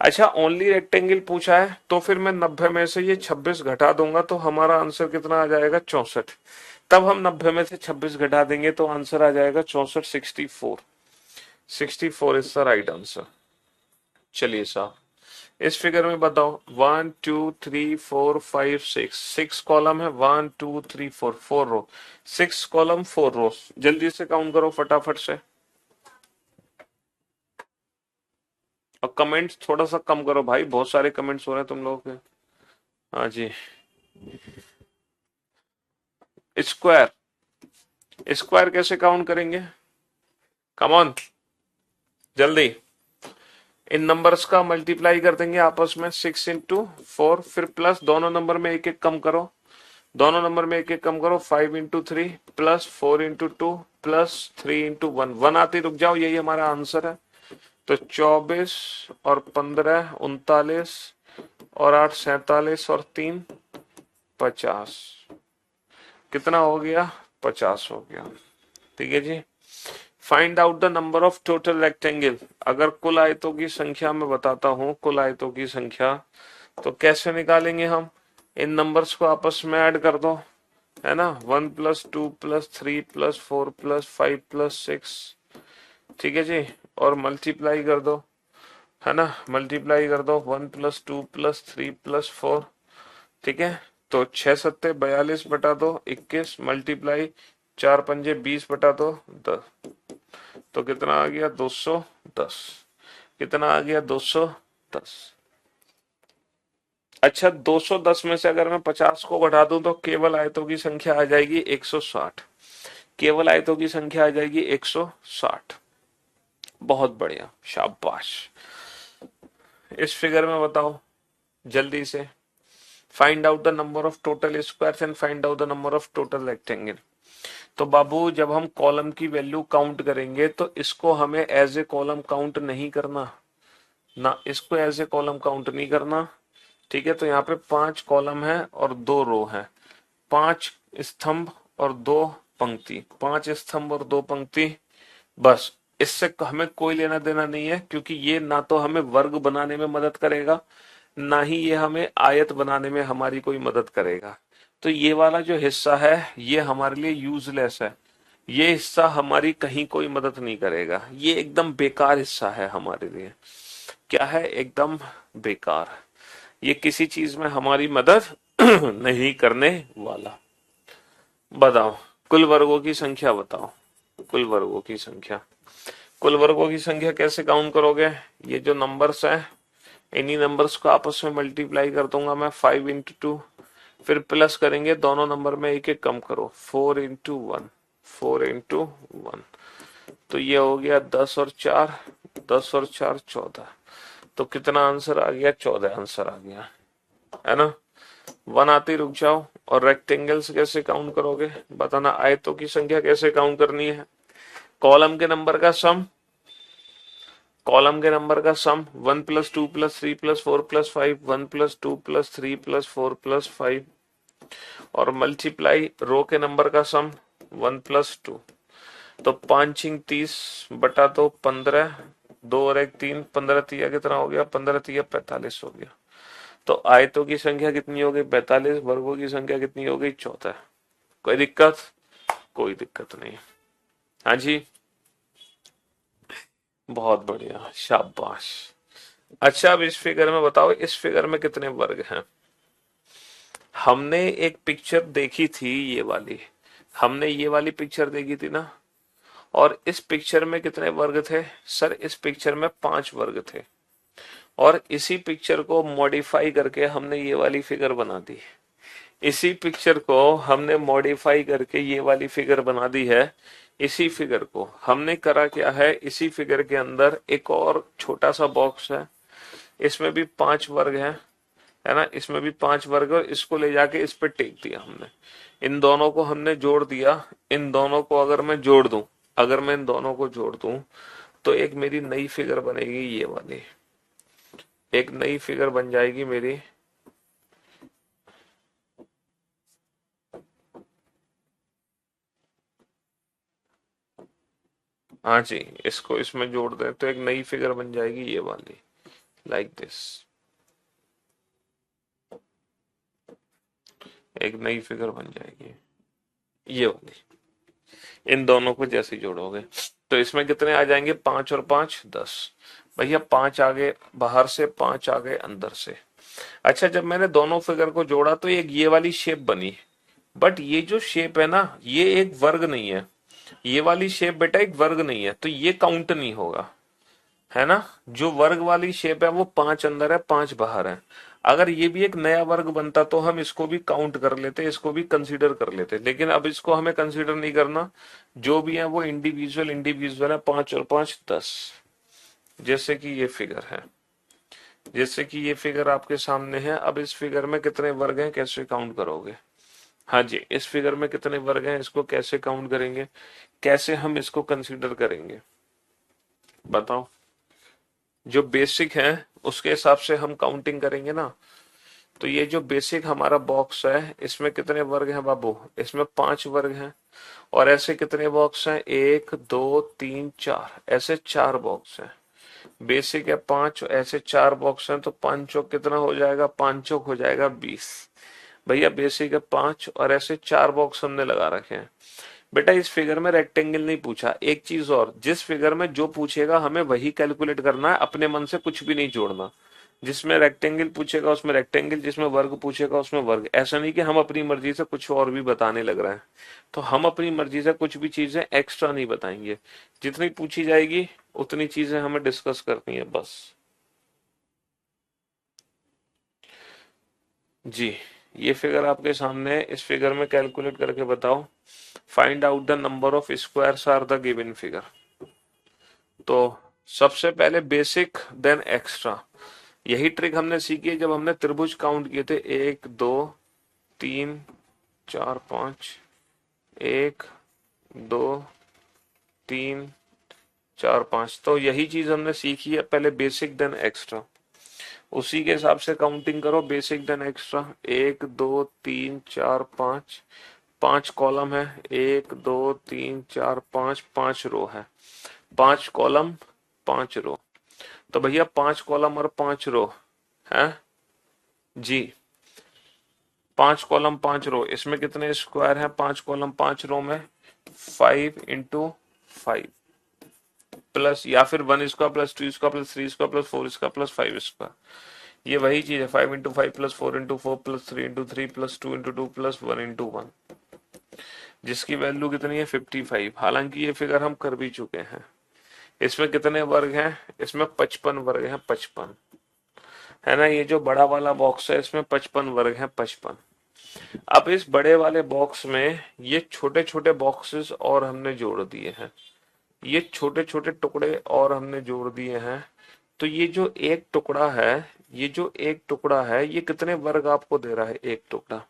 अच्छा, ओनली रेक्टेंगल पूछा है तो फिर मैं 90 में से ये 26 घटा दूंगा तो हमारा आंसर कितना आ जाएगा? 64। तब हम 90 में से 26 घटा देंगे तो आंसर आ जाएगा 64, 64। 64 इज द राइट आंसर। चलिए साहब, इस फिगर में बताओ, 1 2 3 4 5 6, 6 कॉलम है, 1 2 3 4, 4 रो, 6 कॉलम 4 रो। जल्दी से काउंट करो फटाफट से, और कमेंट्स थोड़ा सा कम करो भाई, बहुत सारे कमेंट्स हो रहे हैं तुम लोगों के। हाँ जी। स्क्वायर, स्क्वायर कैसे काउंट करेंगे? कम ऑन, जल्दी। इन नंबर्स का मल्टीप्लाई कर देंगे आपस में, 6 into 4, फिर प्लस दोनों नंबर में एक एक कम करो, दोनों नंबर में एक एक कम करो, 5 into 3 plus 4 into 2 plus 3 into 1, 1 आती रुक जाओ, यही हमारा आंसर है। तो 24 और 15 39 और 8 47 और 3 50, कितना हो गया? 50 हो गया। ठीक है जी। Find out the number of total rectangle. अगर कुल आयतों की संख्या मैं बताता हूं, कुल आयतों की संख्या, तो कैसे निकालेंगे हम? इन नंबर्स को आपस में ऐड कर दो, है ना, 1 + 2 + 3 + 4 + 5 + 6, ठीक है जी, और मल्टीप्लाई कर दो, है ना, मल्टीप्लाई कर दो 1 + 2 + 3 + 4, ठीक है। तो 6 7 42 बटा 2 21, मल्टीप्लाई 4 5 20 बटा 2 10, तो कितना आ गया? 210। कितना आ गया? 210। अच्छा, 210 में से अगर मैं 50 को घटा दूं तो केवल आयतों की संख्या आ जाएगी 160। केवल आयतों की संख्या आ जाएगी 160। बहुत बढ़िया, शाबाश। इस फिगर में बताओ जल्दी से, find out the number of total squares and find out the number of total rectangle. तो बाबू, जब हम कॉलम की वैल्यू काउंट करेंगे तो इसको हमें एज ए कॉलम काउंट नहीं करना ना, इसको एज ए कॉलम काउंट नहीं करना। ठीक है, तो यहाँ पे 5 कॉलम है और 2 रो है, 5 स्तंभ और 2 पंक्ति, 5 स्तंभ और 2 पंक्ति। बस, इससे हमें कोई लेना देना नहीं है, क्योंकि ये ना तो हमें वर्ग बनाने में मदद करेगा, ना ही ये हमें आयत बनाने में हमारी कोई मदद करेगा। तो ये वाला जो हिस्सा है ये हमारे लिए यूजलेस है। ये हिस्सा हमारी कहीं कोई मदद नहीं करेगा, ये एकदम बेकार हिस्सा है हमारे लिए। क्या है? एकदम बेकार। ये किसी चीज में हमारी मदद नहीं करने वाला। बताओ, कुल वर्गों की संख्या बताओ, कुल वर्गों की संख्या। कुल वर्गों की संख्या कैसे काउंट करोगे? ये जो नंबर्स हैं, इन्हीं नंबर्स को आपस में मल्टीप्लाई कर दूंगा मैं, 5 into 2, फिर प्लस करेंगे, दोनों नंबर में एक एक कम करो, 4 into 1, 4 into 1, तो ये हो गया 10 और 4, 10 और 4 14। तो कितना आंसर आ गया? 14 आंसर आ गया, है ना। 1 आते ही रुक जाओ। और रेक्टेंगल्स कैसे काउंट करोगे? बताना। आयतों की संख्या कैसे काउंट करनी है? कॉलम के नंबर का सम, कॉलम के नंबर का सम 1 + 2 + 3 + 4 + 5, 1 + 2 + 3 + 4 + 5, और मल्टीप्लाई रो के नंबर का सम 1 + 2। तो 5×30 बटा 2 15, 2 और 1 3, 15 तिया कितना हो गया? 15 तिया 45 हो गया। तो आयतों की संख्या कितनी हो गई? 45। वर्गों की संख्या कितनी हो गई? 14। कोई दिक्कत? कोई दिक्कत नहीं। हाँ जी, बहुत बढ़िया, शाबाश। अच्छा, अब इस फिगर में बताओ, इस फिगर में कितने वर्ग हैं? हमने एक पिक्चर देखी थी, ये वाली, हमने ये वाली पिक्चर देखी थी ना, और इस पिक्चर में कितने वर्ग थे सर? इस पिक्चर में 5 वर्ग थे, और इसी पिक्चर को मॉडिफाई करके हमने ये वाली फिगर बना दी। इसी पिक्चर को हमने मॉडिफाई करके ये वाली फिगर बना दी है। इसी फिगर को हमने करा क्या है, इसी फिगर के अंदर एक और छोटा सा बॉक्स है, इसमें भी 5 वर्ग है ना, इसमें भी 5 वर्ग, और इसको ले जाके इस पे टेक दिया हमने। इन दोनों को हमने जोड़ दिया। इन दोनों को अगर मैं जोड़ दूं, अगर मैं इन दोनों को जोड़ दूं, तो एक मेरी नई फिगर बनेगी, ये वाली एक नई फिगर बन जाएगी मेरी। हाँ जी, इसको इसमें जोड़ दें तो एक नई फिगर बन जाएगी, ये वाली, लाइक दिस। एक नई फिगर बन जाएगी ये वाली। इन दोनों को जैसे जोड़ोगे तो इसमें कितने आ जाएंगे? 5 और 5 10। भैया 5 आ गए बाहर से, 5 आ गए अंदर से। अच्छा, जब मैंने दोनों फिगर को जोड़ा तो एक ये वाली शेप बनी, बट ये जो शेप है ना, ये एक वर्ग नहीं है। ये वाली शेप बेटा एक वर्ग नहीं है, तो ये काउंट नहीं होगा, है ना। जो वर्ग वाली शेप है वो 5 अंदर है, 5 बाहर है। अगर ये भी एक नया वर्ग बनता तो हम इसको भी काउंट कर लेते, इसको भी कंसीडर कर लेते, लेकिन अब इसको हमें कंसीडर नहीं करना। जो भी है वो इंडिविजुअल इंडिविजुअल है, 5 और 5 10। जैसे कि ये फिगर है, जैसे कि ये फिगर आपके सामने है। अब इस फिगर में कितने वर्ग हैं, कैसे काउंट करोगे? हाँ जी, इस फिगर में कितने वर्ग हैं, इसको कैसे काउंट करेंगे, कैसे हम इसको कंसीडर करेंगे, बताओ। जो बेसिक है उसके हिसाब से हम काउंटिंग करेंगे ना। तो ये जो बेसिक हमारा बॉक्स है, इसमें कितने वर्ग हैं बाबू? इसमें 5 वर्ग हैं। और ऐसे कितने बॉक्स हैं? 1 2 3 4, ऐसे 4 बॉक्स हैं। बेसिक है 5, ऐसे 4 बॉक्स हैं, तो 5 चौक कितना हो जाएगा? 5 चौक हो जाएगा 20। भैया बेसिक है 5 और ऐसे 4 बॉक्स हमने लगा रखे हैं। बेटा इस फिगर में रेक्टेंगल नहीं पूछा। एक चीज और, जिस फिगर में जो पूछेगा हमें वही कैलकुलेट करना है, अपने मन से कुछ भी नहीं जोड़ना। जिसमें रेक्टेंगल पूछेगा उसमें रेक्टेंगल, जिसमें वर्ग पूछेगा उसमें वर्ग। ऐसा नहीं कि हम अपनी मर्जी से कुछ और भी बताने लग रहे हैं। तो हम अपनी मर्जी से कुछ भी चीजें एक्स्ट्रा नहीं बताएंगे। जितनी पूछी जाएगी उतनी चीजें हमें डिस्कस करनी है बस। जी, ये फिगर आपके सामने है। इस फिगर में कैलकुलेट करके बताओ। Find out the number of squares are the given figure. तो सबसे पहले बेसिक देन एक्स्ट्रा। यही ट्रिक हमने सीखी है जब हमने त्रिभुज काउंट किए थे। 1 2 3 4 5, 1 2 3 4 5। तो यही चीज हमने सीखी है, पहले बेसिक देन एक्स्ट्रा। उसी के हिसाब से काउंटिंग करो, बेसिक देन एक्स्ट्रा। 1 2 3 4 5, 5 कॉलम है। 1 2 3 4 5, 5 रो है। 5 कॉलम 5 रो। तो भैया 5 कॉलम और 5 रो है जी। 5 कॉलम 5 रो, इसमें कितने स्क्वायर हैं? 5 कॉलम 5 रो में 5 × 5 प्लस, या फिर 1 square plus 2 square plus 3 square plus 4 square plus 5 square. ये वही चीज है, 5 × 5 प्लस 4 × 4 प्लस 3 × 3 प्लस 2 × 2 प्लस 1 × 1, जिसकी वैल्यू कितनी है? 55। हालांकि ये फिगर हम कर भी चुके हैं। इसमें कितने वर्ग हैं? इसमें 55 वर्ग हैं, 55, है ना। ये जो बड़ा वाला बॉक्स है इसमें 55 वर्ग हैं, 55। अब इस बड़े वाले बॉक्स में ये छोटे छोटे बॉक्सेस और हमने जोड़ दिए हैं, ये छोटे छोटे टुकड़े और हमने जोड़ दिए हैं। तो ये जो एक टुकड़ा है, ये जो एक टुकड़ा है, ये कितने वर्ग आपको दे रहा है? एक टुकड़ा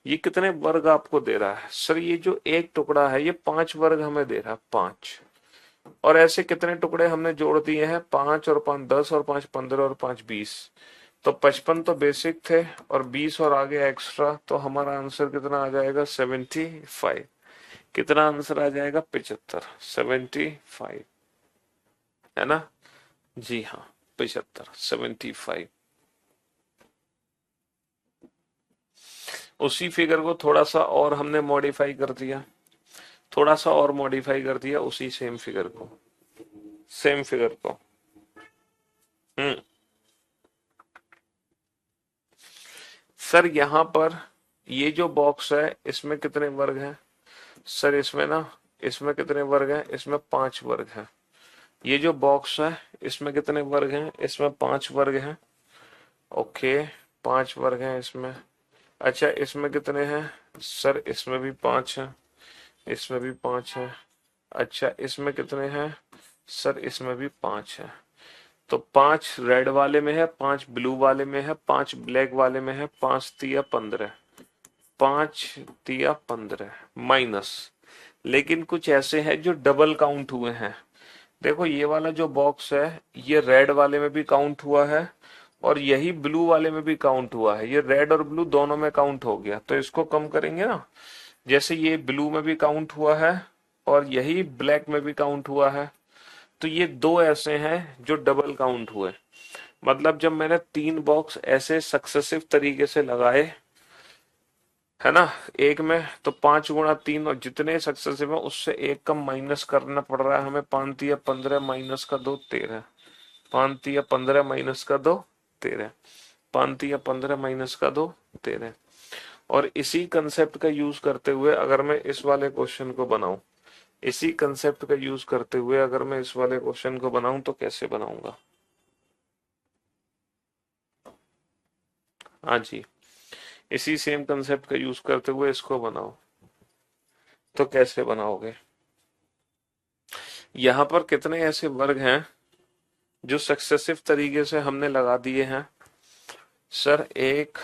ये कितने वर्ग आपको दे रहा है? सर ये जो एक टुकड़ा है ये 5 वर्ग हमें दे रहा है, 5। और ऐसे कितने टुकड़े हमने जोड़ दिए हैं? 5 और 5 10 और 5 15 और 5 20। तो 55 तो बेसिक थे और 20 और आगे एक्स्ट्रा, तो हमारा आंसर कितना आ जाएगा? 75। कितना आंसर आ जाएगा? 75, 75, है ना। जी हाँ, 75, 75। उसी फिगर को थोड़ा सा और हमने मॉडिफाई कर दिया, थोड़ा सा और मॉडिफाई कर दिया उसी सेम फिगर को, सेम फिगर को। हम्म सर यहाँ पर ये जो बॉक्स है इसमें कितने वर्ग हैं? सर इसमें कितने वर्ग हैं? इसमें 5 वर्ग हैं। ये जो बॉक्स है इसमें कितने वर्ग हैं? इसमें 5 वर्ग हैं। ओके, 5 वर्ग हैं इसमें। अच्छा, इसमें कितने हैं? सर इसमें भी 5 हैं, इसमें भी 5 हैं। अच्छा, इसमें कितने हैं? सर इसमें भी 5 हैं। तो 5 रेड वाले में है, 5 ब्लू वाले में है, 5 ब्लैक वाले में है, 5 तिया 15, 5 तिया 15 माइनस। लेकिन कुछ ऐसे हैं जो डबल काउंट हुए हैं। देखो ये वाला जो बॉक्स है ये रेड वाले में भी काउंट हुआ है और यही ब्लू वाले में भी काउंट हुआ है। ये रेड और ब्लू दोनों में काउंट हो गया, तो इसको कम करेंगे ना। जैसे ये ब्लू में भी काउंट हुआ है और यही ब्लैक में भी काउंट हुआ है, तो ये दो ऐसे हैं जो डबल काउंट हुए। मतलब जब मैंने 3 बॉक्स ऐसे सक्सेसिव तरीके से लगाए है ना एक में, तो 5 गुणा 3 और जितने सक्सेसिव है उससे एक कम माइनस करना पड़ रहा है हमें। 5 तिया 15 माइनस का 2 13, 5 तिया 15 माइनस का 2 13, 5 तिया 15 माइनस का 2 13। और इसी कंसेप्ट का यूज करते हुए अगर मैं इस वाले क्वेश्चन को बनाऊं, इसी कंसेप्ट का यूज करते हुए अगर मैं इस वाले क्वेश्चन को बनाऊं तो कैसे बनाऊंगा? हाँ जी, इसी सेम कंसेप्ट का यूज करते हुए इसको बनाओ तो कैसे बनाओगे? यहां पर कितने ऐसे वर्ग हैं जो सक्सेसिव तरीके से हमने लगा दिए हैं? सर 1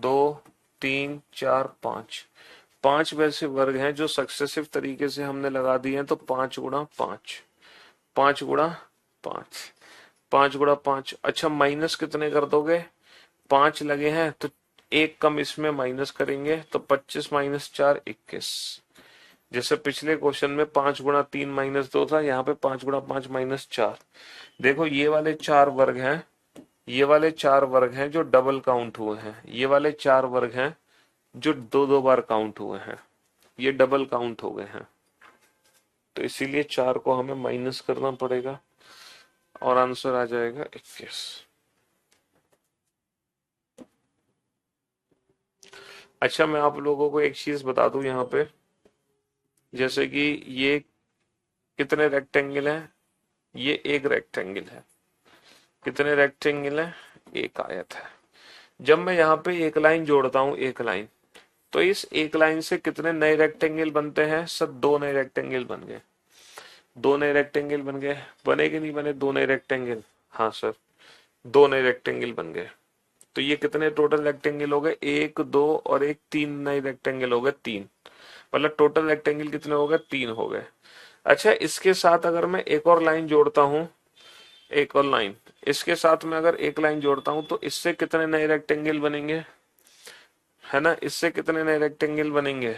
2 3 4 5, 5 वैसे वर्ग हैं जो सक्सेसिव तरीके से हमने लगा दिए हैं। तो 5 गुणा 5, 5 गुणा 5, 5 गुणा 5। अच्छा, माइनस कितने कर दोगे? 5 लगे हैं तो एक कम इसमें माइनस करेंगे, तो 25 माइनस 4 21। जैसे पिछले क्वेश्चन में 5 गुणा 3 माइनस 2 था, यहाँ पे 5 गुणा 5 माइनस 4। देखो ये वाले 4 वर्ग हैं, ये वाले 4 वर्ग हैं जो डबल काउंट हुए हैं, ये वाले 4 वर्ग हैं जो दो दो बार काउंट हुए हैं, ये डबल काउंट हो गए हैं। तो इसीलिए 4 को हमें माइनस करना पड़ेगा और आंसर आ जाएगा 21। अच्छा, मैं आप लोगों को एक चीज बता दूं यहाँ पे, जैसे कि ये कितने रेक्टेंगल हैं? ये एक रेक्टेंगल है। कितने रेक्टेंगल हैं? एक आयत है। जब मैं यहाँ पे एक लाइन जोड़ता हूँ, एक लाइन, तो इस एक लाइन से कितने नए रेक्टेंगल बनते हैं? सर 2 नए रेक्टेंगल बन गए। 2 नए रेक्टेंगल बन गए। बने कि नहीं बने 2 नए रेक्टेंगल? हाँ सर, 2 नए रेक्टेंगल बन गए। तो ये कितने टोटल रेक्टेंगल हो गए? 1 2 और एक 3 नए रेक्टेंगल हो गए, 3। मतलब टोटल रेक्टेंगल कितने हो गए? 3 हो गए। अच्छा, इसके साथ अगर मैं एक और लाइन जोड़ता हूं, एक और लाइन, इसके साथ में अगर एक लाइन जोड़ता हूं तो इससे कितने नए रेक्टेंगल बनेंगे? है ना, इससे कितने नए रेक्टेंगल बनेंगे?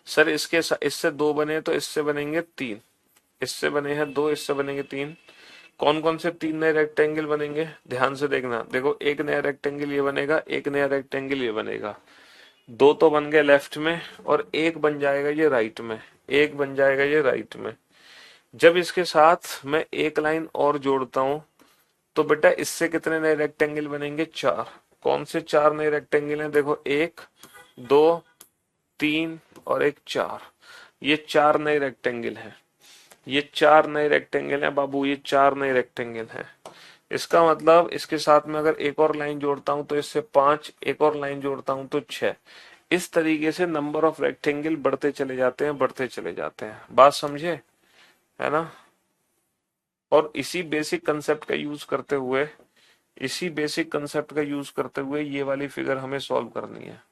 सर इससे 2 बने तो इससे बनेंगे 3, इससे बने हैं 2, इससे बनेंगे 3। कौन कौन से 3 नए रेक्टेंगल बनेंगे? ध्यान से देखना। देखो, एक नया रेक्टेंगल ये बनेगा, एक नया रेक्टेंगल ये बनेगा। 2 तो बन गए लेफ्ट में और एक बन जाएगा ये राइट में, एक बन जाएगा ये राइट में। जब इसके साथ मैं एक लाइन और जोड़ता हूं तो बेटा इससे कितने नए रेक्टेंगल बनेंगे? 4। कौन से 4 नए रेक्टेंगल हैं? देखो, 1 2 3 और एक 4। ये 4 नए रेक्टेंगल हैं, ये 4 नए रेक्टेंगल हैं बाबू, ये 4 नए रेक्टेंगल हैं। इसका मतलब इसके साथ में अगर एक और लाइन जोड़ता हूं तो इससे 5, एक और लाइन जोड़ता हूं तो 6। इस तरीके से नंबर ऑफ रेक्टेंगल बढ़ते चले जाते हैं, बढ़ते चले जाते हैं। बात समझे? है ना। और इसी बेसिक कंसेप्ट का यूज करते हुए, इसी बेसिक कंसेप्ट का यूज करते हुए ये वाली फिगर हमें सॉल्व करनी है।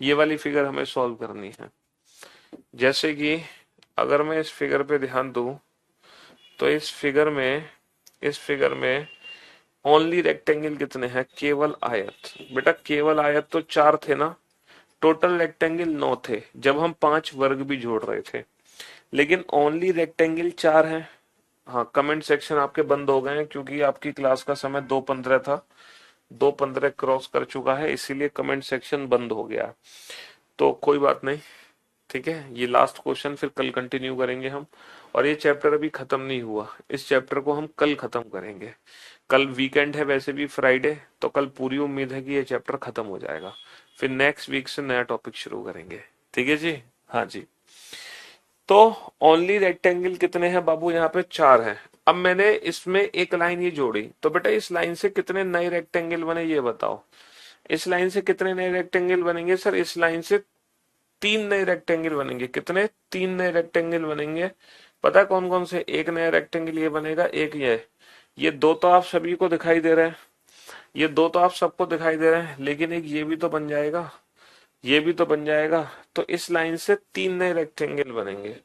ये वाली फिगर हमें सॉल्व करनी है। जैसे कि अगर मैं इस फिगर पे ध्यान दूं तो इस फिगर में ओनली रेक्टेंगल कितने हैं? केवल आयत। बेटा केवल आयत तो 4 थे ना, टोटल रेक्टेंगल 9 थे जब हम 5 वर्ग भी जोड़ रहे थे, लेकिन ओनली रेक्टेंगल 4 हैं। हाँ, कमेंट सेक्शन आपके बंद हो गए हैं क्योंकि आपकी क्लास का समय 2:15 था, 2:15 क्रॉस कर चुका है, इसीलिए कमेंट सेक्शन बंद हो गया। तो कोई बात नहीं, ठीक है। ये लास्ट क्वेश्चन फिर कल कंटिन्यू करेंगे हम, और ये चैप्टर अभी खत्म नहीं हुआ, इस चैप्टर को हम कल खत्म करेंगे। कल वीकेंड है वैसे भी फ्राइडे, तो कल पूरी उम्मीद है कि ये चैप्टर खत्म हो जाएगा, फिर नेक्स्ट वीक से नया टॉपिक शुरू करेंगे। ठीक है जी। हाँ जी। तो ओनली रेक्टेंगल कितने हैं बाबू, यहाँ पे 4 हैं। अब मैंने इसमें एक लाइन ये जोड़ी, तो बेटा इस लाइन से कितने नए रेक्टेंगल बने ये बताओ। इस लाइन से कितने नए रेक्टेंगल बनेंगे सर, इस लाइन से 3 नए रेक्टेंगल बनेंगे। कितने, 3 नए रेक्टेंगल बनेंगे। पता है कौन कौन से, एक नया रेक्टेंगल ये बनेगा, एक ये दो तो आप सभी को दिखाई दे रहे हैं, ये दो तो आप सबको दिखाई दे रहे हैं, लेकिन एक ये भी तो बन जाएगा, ये भी तो बन जाएगा। तो इस लाइन से 3 नए रेक्टेंगल बनेंगे,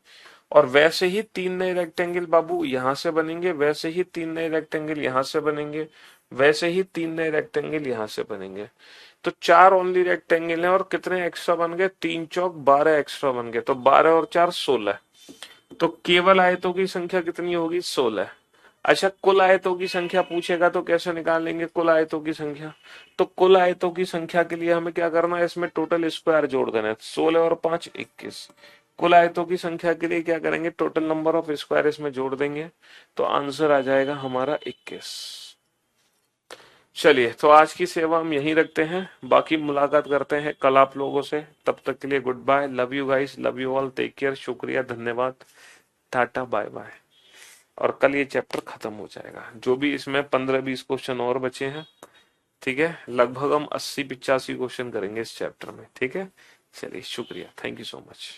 और वैसे ही 3 नए रेक्टेंगल बाबू यहां से बनेंगे, वैसे ही 3 नए रेक्टेंगल यहां से बनेंगे, वैसे ही 3 नए रेक्टेंगल यहां से बनेंगे। तो 4 ओनली रेक्टेंगल हैं, और कितने एक्स्ट्रा बन गए, 3 चौक 12 एक्स्ट्रा बन गए, तो 12 और 4 16। तो केवल आयतों की संख्या कितनी होगी, 16। अच्छा, कुल आयतों की संख्या पूछेगा तो कैसे निकालेंगे कुल आयतों की संख्या। तो कुल आयतों की संख्या के लिए हमें क्या करना है, इसमें टोटल स्क्वायर जोड़ देना है, 16 और 5 21। कुल आयतों की संख्या के लिए क्या करेंगे, टोटल नंबर ऑफ स्क्वायर इसमें जोड़ देंगे, तो आंसर आ जाएगा हमारा 21। चलिए, तो आज की सेवा हम यहीं रखते हैं, बाकी मुलाकात करते हैं कल आप लोगों से। तब तक के लिए goodbye, love you guys, love you all, take care, शुक्रिया, धन्यवाद, टाटा बाय बाय। और कल ये चैप्टर खत्म हो जाएगा, जो भी इसमें 15-20 क्वेश्चन और बचे हैं। ठीक है, लगभग हम 80-85 क्वेश्चन करेंगे इस चैप्टर में। ठीक है, चलिए शुक्रिया, थैंक यू सो मच।